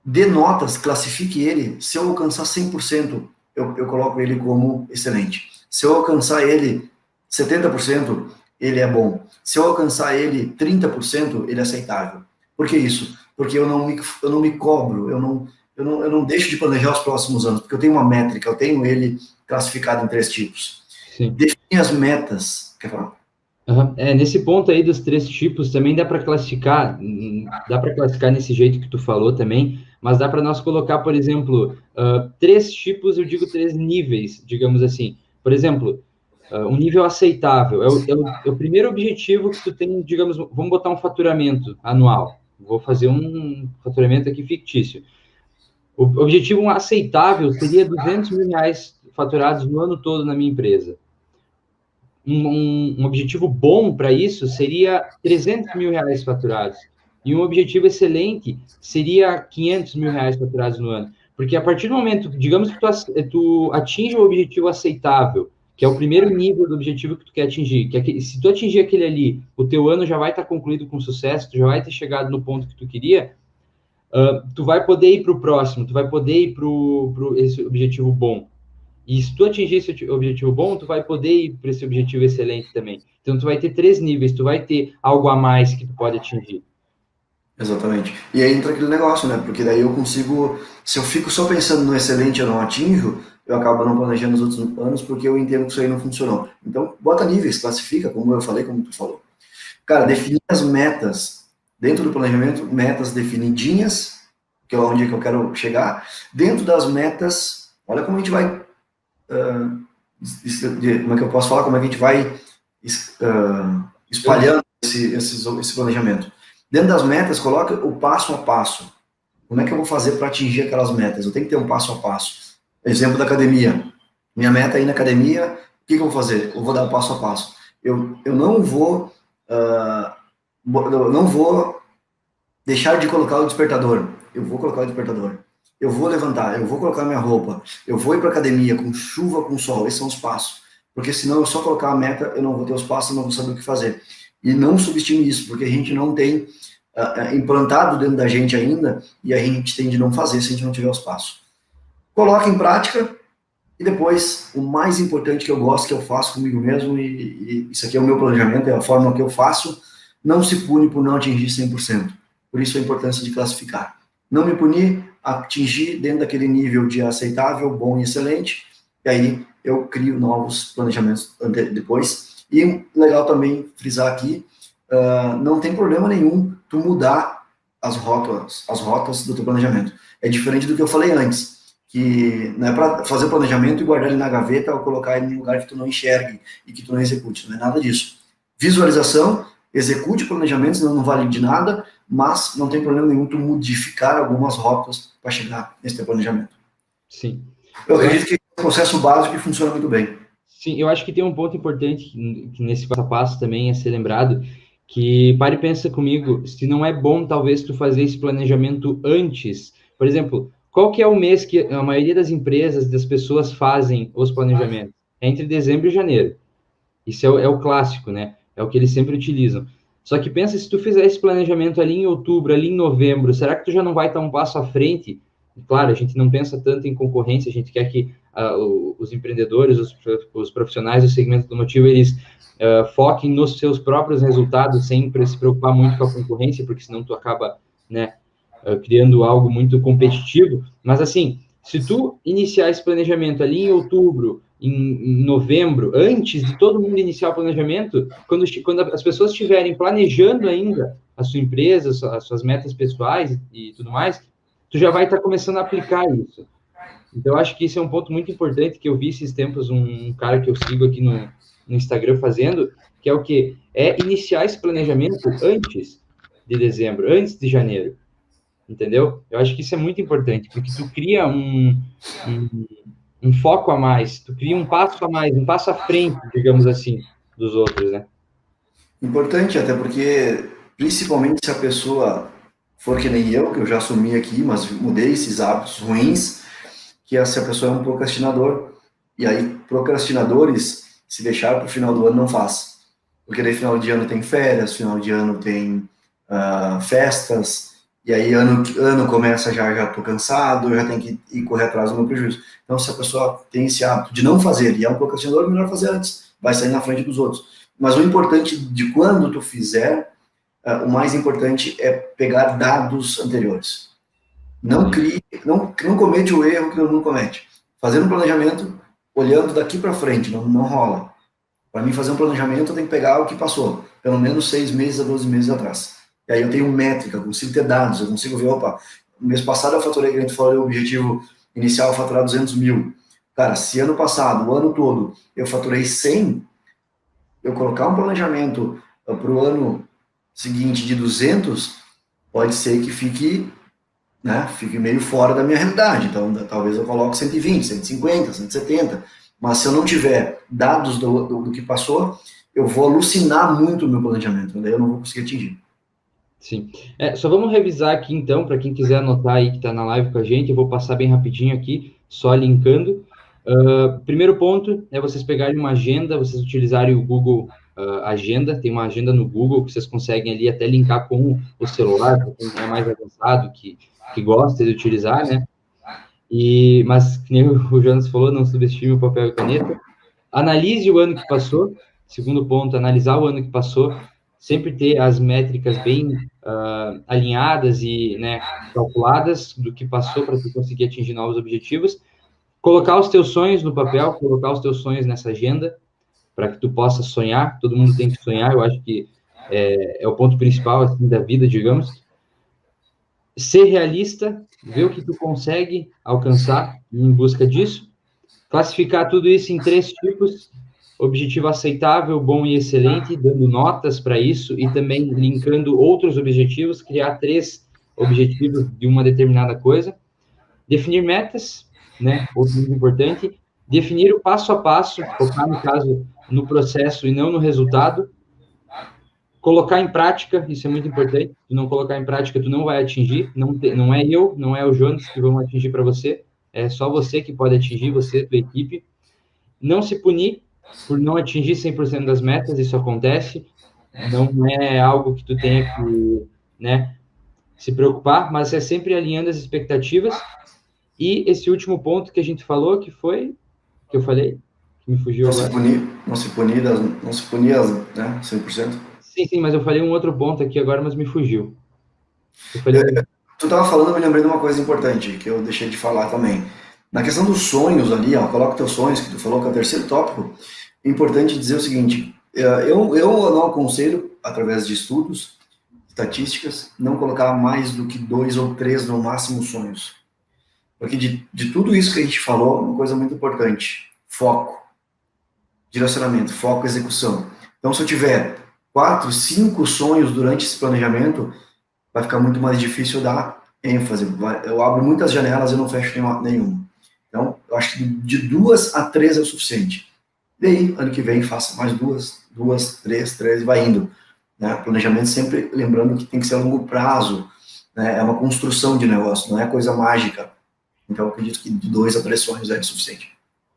Dê notas, classifique ele, se eu alcançar 100%, eu coloco ele como excelente. Se eu alcançar ele 70%, ele é bom. Se eu alcançar ele 30%, ele é aceitável. Por que isso? Porque eu não me cobro, eu não deixo de planejar os próximos anos, porque eu tenho uma métrica, eu tenho ele classificado em 3 tipos. Sim. Definir as metas. Quer falar? Uhum. Nesse ponto aí dos 3 tipos, também dá para classificar nesse jeito que tu falou também, mas dá para nós colocar, por exemplo, 3 tipos, eu digo 3 níveis, digamos assim. Por exemplo, um nível aceitável, é o primeiro objetivo que tu tem, digamos, vamos botar um faturamento anual. Vou fazer um faturamento aqui fictício. O objetivo aceitável seria R$ 200.000 faturados no ano todo na minha empresa. Um objetivo bom para isso seria R$ 300.000 faturados. E um objetivo excelente seria R$ 500.000 faturados no ano. Porque a partir do momento, digamos que tu atinge o objetivo aceitável, que é o primeiro nível do objetivo que tu quer atingir, se tu atingir aquele ali, o teu ano já vai estar concluído com sucesso, tu já vai ter chegado no ponto que tu queria, tu vai poder ir para o próximo, tu vai poder ir para esse objetivo bom. E se tu atingir esse objetivo bom, tu vai poder ir para esse objetivo excelente também. Então, tu vai ter 3 níveis, tu vai ter algo a mais que tu pode atingir. Exatamente. E aí entra aquele negócio, né? Porque daí eu consigo, se eu fico só pensando no excelente e eu não atinjo, eu acabo não planejando os outros anos porque eu entendo que isso aí não funcionou. Então, bota níveis, classifica, como eu falei, como tu falou. Cara, definir as metas dentro do planejamento, metas definidinhas, que é onde que eu quero chegar. Dentro das metas, olha como a gente vai, como é que eu posso falar, como é que a gente vai espalhando esse planejamento. Dentro das metas, coloca o passo a passo. Como é que eu vou fazer para atingir aquelas metas? Eu tenho que ter um passo a passo. Exemplo da academia. Minha meta é ir na academia, o que eu vou fazer? Eu vou dar o passo a passo. Eu não vou deixar de colocar o despertador. Eu vou colocar o despertador. Eu vou levantar, eu vou colocar minha roupa. Eu vou ir para academia com chuva, com sol. Esses são os passos. Porque senão eu só colocar a meta, eu não vou ter os passos, eu não vou saber o que fazer. E não subestime isso, porque a gente não tem implantado dentro da gente ainda, e a gente tende a não fazer se a gente não tiver os passos. Coloque em prática, e depois, o mais importante que eu gosto, que eu faço comigo mesmo, e isso aqui é o meu planejamento, é a forma que eu faço, não se pune por não atingir 100%. Por isso a importância de classificar. Não me punir, atingir dentro daquele nível de aceitável, bom e excelente, e aí eu crio novos planejamentos depois. E legal também frisar aqui, não tem problema nenhum tu mudar as rotas do teu planejamento. É diferente do que eu falei antes, que não é para fazer planejamento e guardar ele na gaveta ou colocar ele em um lugar que tu não enxergue e que tu não execute. Não é nada disso. Visualização, execute o planejamento, senão não vale de nada, mas não tem problema nenhum tu modificar algumas rotas para chegar nesse teu planejamento. Sim. Eu acredito que é um processo básico e funciona muito bem. Sim, eu acho que tem um ponto importante que nesse passo a passo também é ser lembrado, que pare e pensa comigo, se não é bom talvez tu fazer esse planejamento antes. Por exemplo, qual que é o mês que a maioria das empresas, das pessoas fazem os planejamentos? É entre dezembro e janeiro. Isso é o clássico, né? É o que eles sempre utilizam. Só que pensa, se tu fizer esse planejamento ali em outubro, ali em novembro, será que tu já não vai estar um passo à frente? Claro, a gente não pensa tanto em concorrência, a gente quer que os empreendedores, os profissionais do segmento automotivo, eles foquem nos seus próprios resultados, sem se preocupar muito com a concorrência, porque senão tu acaba, né, criando algo muito competitivo. Mas assim, se tu iniciar esse planejamento ali em outubro, em novembro, antes de todo mundo iniciar o planejamento, quando as pessoas estiverem planejando ainda a sua empresa, as suas metas pessoais e tudo mais, tu já vai estar começando a aplicar isso. Então, eu acho que isso é um ponto muito importante que eu vi esses tempos um cara que eu sigo aqui no Instagram fazendo, que é o quê? É iniciar esse planejamento antes de dezembro, antes de janeiro. Entendeu? Eu acho que isso é muito importante, porque tu cria um foco a mais, tu cria um passo a mais, um passo à frente, digamos assim, dos outros, né? Importante, até porque, principalmente se a pessoa for que nem eu, que eu já assumi aqui, mas mudei esses hábitos ruins, que se a pessoa é um procrastinador, e aí procrastinadores, se deixar para o final do ano, não faz. Porque daí final de ano tem férias, final de ano tem festas, E aí, ano começa, já tô cansado, já tenho que ir correr atrás do meu prejuízo. Então, se a pessoa tem esse hábito de não fazer, e é um procrastinador, melhor fazer antes, vai sair na frente dos outros. Mas o importante de quando tu fizer, o mais importante é pegar dados anteriores. Não crie, não comete o erro que todo mundo comete. Fazer um planejamento olhando daqui para frente, não rola. Para mim, fazer um planejamento, eu tenho que pegar o que passou, pelo menos 6 meses a 12 meses atrás. E aí eu tenho métrica, eu consigo ter dados, eu consigo ver, opa, no mês passado eu faturei, que a gente falou, o objetivo inicial é faturar 200 mil. Cara, se ano passado, o ano todo, eu faturei 100, eu colocar um planejamento para o ano seguinte de 200, pode ser que fique meio fora da minha realidade. Então, talvez eu coloque 120, 150, 170. Mas se eu não tiver dados do que passou, eu vou alucinar muito o meu planejamento. Daí eu não vou conseguir atingir. Sim. Só vamos revisar aqui, então, para quem quiser anotar aí que está na live com a gente, eu vou passar bem rapidinho aqui, só linkando. Primeiro ponto é vocês pegarem uma agenda, vocês utilizarem o Google Agenda, tem uma agenda no Google que vocês conseguem ali até linkar com o celular, para quem é mais avançado, que gosta de utilizar, né? Mas, que nem o Jonas falou, não subestime o papel e caneta. Analise o ano que passou. Segundo ponto, analisar o ano que passou. Sempre ter as métricas bem alinhadas e, né, calculadas do que passou para tu conseguir atingir novos objetivos. Colocar os teus sonhos no papel, colocar os teus sonhos nessa agenda, para que tu possa sonhar. Todo mundo tem que sonhar, eu acho que é o ponto principal assim, da vida, digamos. Ser realista, ver o que tu consegue alcançar em busca disso. Classificar tudo isso em 3 tipos: objetivo aceitável, bom e excelente, dando notas para isso e também linkando outros objetivos, criar 3 objetivos de uma determinada coisa. Definir metas, né? Outro muito importante. Definir o passo a passo, focar, no caso, no processo e não no resultado. Colocar em prática, isso é muito importante. Se não colocar em prática, tu não vai atingir. Não é eu, não é o Jones que vão atingir para você. É só você que pode atingir, você, tua equipe. Não se punir por não atingir 100% das metas, isso acontece. Não é algo que tu tenha que, né, se preocupar, mas é sempre alinhando as expectativas. E esse último ponto que a gente falou, que eu falei, que me fugiu agora. Não se punir, né, 100%. Sim, mas eu falei um outro ponto aqui agora, mas me fugiu. Eu falei... Tu estava falando, eu me lembrei de uma coisa importante, que eu deixei de falar também. Na questão dos sonhos ali, ó, coloca teus sonhos, que tu falou que é o terceiro tópico, é importante dizer o seguinte, eu não aconselho, através de estudos, estatísticas, não colocar mais do que 2 ou 3 no máximo sonhos. Porque de tudo isso que a gente falou, uma coisa muito importante, foco, direcionamento, foco, execução. Então, se eu tiver 4, 5 sonhos durante esse planejamento, vai ficar muito mais difícil dar ênfase. Eu abro muitas janelas e não fecho nenhuma. Então, eu acho que de 2 a 3 é o suficiente. E aí, ano que vem, faça mais 2, 3 e vai indo. Né? Planejamento sempre lembrando que tem que ser a longo prazo. Né? É uma construção de negócio, não é coisa mágica. Então, eu acredito que de 2 a 3 sonhos é suficiente.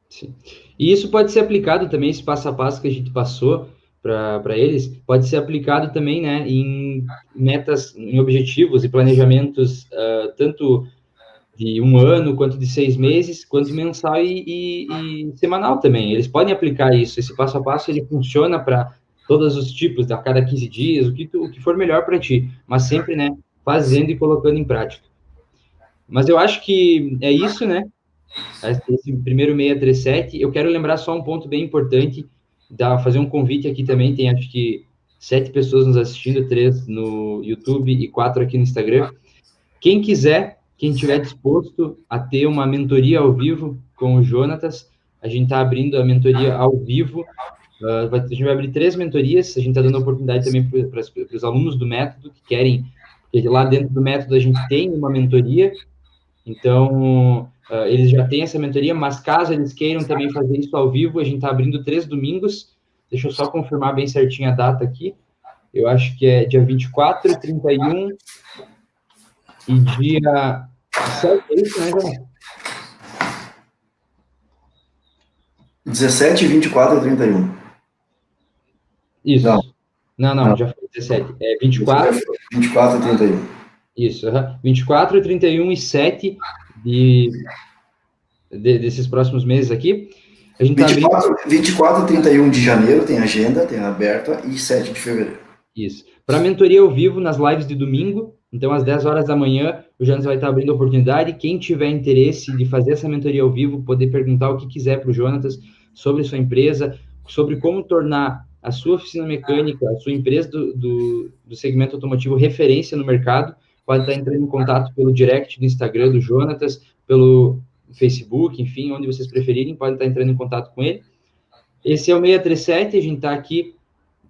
Sim. E isso pode ser aplicado também, esse passo a passo que a gente passou para eles, pode ser aplicado também, né, em metas, em objetivos e planejamentos, tanto de 1 ano, quanto de 6 meses, quanto mensal e semanal também. Eles podem aplicar isso. Esse passo a passo, ele funciona para todos os tipos, a cada 15 dias, o que for melhor para ti, mas sempre, né, fazendo e colocando em prática. Mas eu acho que é isso, né? Esse primeiro 637. Eu quero lembrar só um ponto bem importante, fazer um convite aqui também. Tem acho que 7 pessoas nos assistindo, 3 no YouTube e 4 aqui no Instagram. Quem quiser, quem estiver disposto a ter uma mentoria ao vivo com o Jonatas, a gente está abrindo a mentoria ao vivo. A gente vai abrir 3 mentorias. A gente está dando oportunidade também para os alunos do método que querem, porque lá dentro do método a gente tem uma mentoria. Então, eles já têm essa mentoria, mas caso eles queiram também fazer isso ao vivo, a gente está abrindo 3 domingos. Deixa eu só confirmar bem certinho a data aqui. Eu acho que é dia 24, 31 e dia 7, é isso, né, João? 17, 24 e 31. Isso. Não, já foi 17. É 24. 24 e 31. Isso, 24, 31 e 7 desses próximos meses aqui. A gente 24 e 31 de janeiro tem agenda, tem aberta, e 7 de fevereiro. Isso. Para mentoria ao vivo, nas lives de domingo, então às 10 horas da manhã, o Jonas vai estar abrindo a oportunidade. Quem tiver interesse de fazer essa mentoria ao vivo, poder perguntar o que quiser para o Jonatas sobre sua empresa, sobre como tornar a sua oficina mecânica, a sua empresa do segmento automotivo referência no mercado, pode estar entrando em contato pelo direct do Instagram do Jonatas, pelo Facebook, enfim, onde vocês preferirem, podem estar entrando em contato com ele. Esse é o 637, a gente está aqui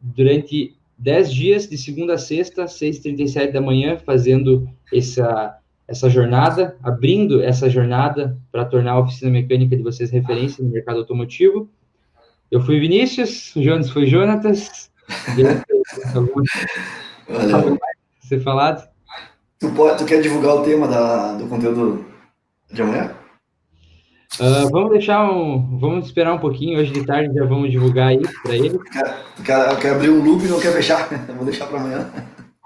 durante 10 dias, de segunda a sexta, 6h37 da manhã, fazendo essa jornada, abrindo essa jornada para tornar a oficina mecânica de vocês referência no mercado automotivo. Eu fui Vinícius, o Jonas foi Jonatas. Valeu. Ser falado? Tu quer divulgar o tema do conteúdo de amanhã? Vamos esperar um pouquinho. Hoje de tarde já vamos divulgar aí para ele. Quer abrir o loop e não quer fechar? Vou deixar para amanhã.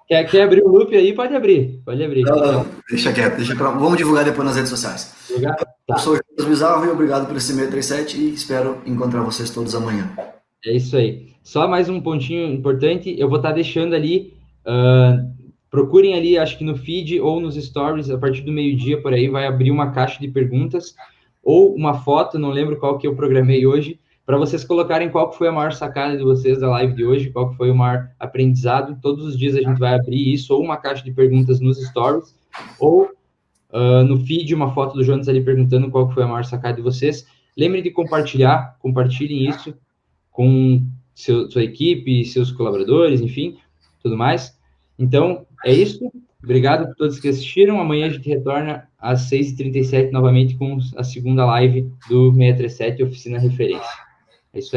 Quer abrir o loop aí? Pode abrir. Não, deixa quieto. Vamos divulgar depois nas redes sociais. Tá. Eu sou o Jonas Bizarro e obrigado por esse 637 e espero encontrar vocês todos amanhã. É isso aí. Só mais um pontinho importante, eu vou estar deixando ali, procurem ali, acho que no feed ou nos stories, a partir do meio-dia por aí, vai abrir uma caixa de perguntas ou uma foto, não lembro qual que eu programei hoje, para vocês colocarem qual que foi a maior sacada de vocês da live de hoje, qual que foi o maior aprendizado. Todos os dias a gente vai abrir isso, ou uma caixa de perguntas nos stories, ou no feed uma foto do Jonas ali perguntando qual que foi a maior sacada de vocês. Lembrem de compartilhem isso com sua equipe, seus colaboradores, enfim, tudo mais. Então, é isso. Obrigado por todos que assistiram. Amanhã a gente retorna às 6h37 novamente com a segunda live do 637 Oficina Referência. É isso aí.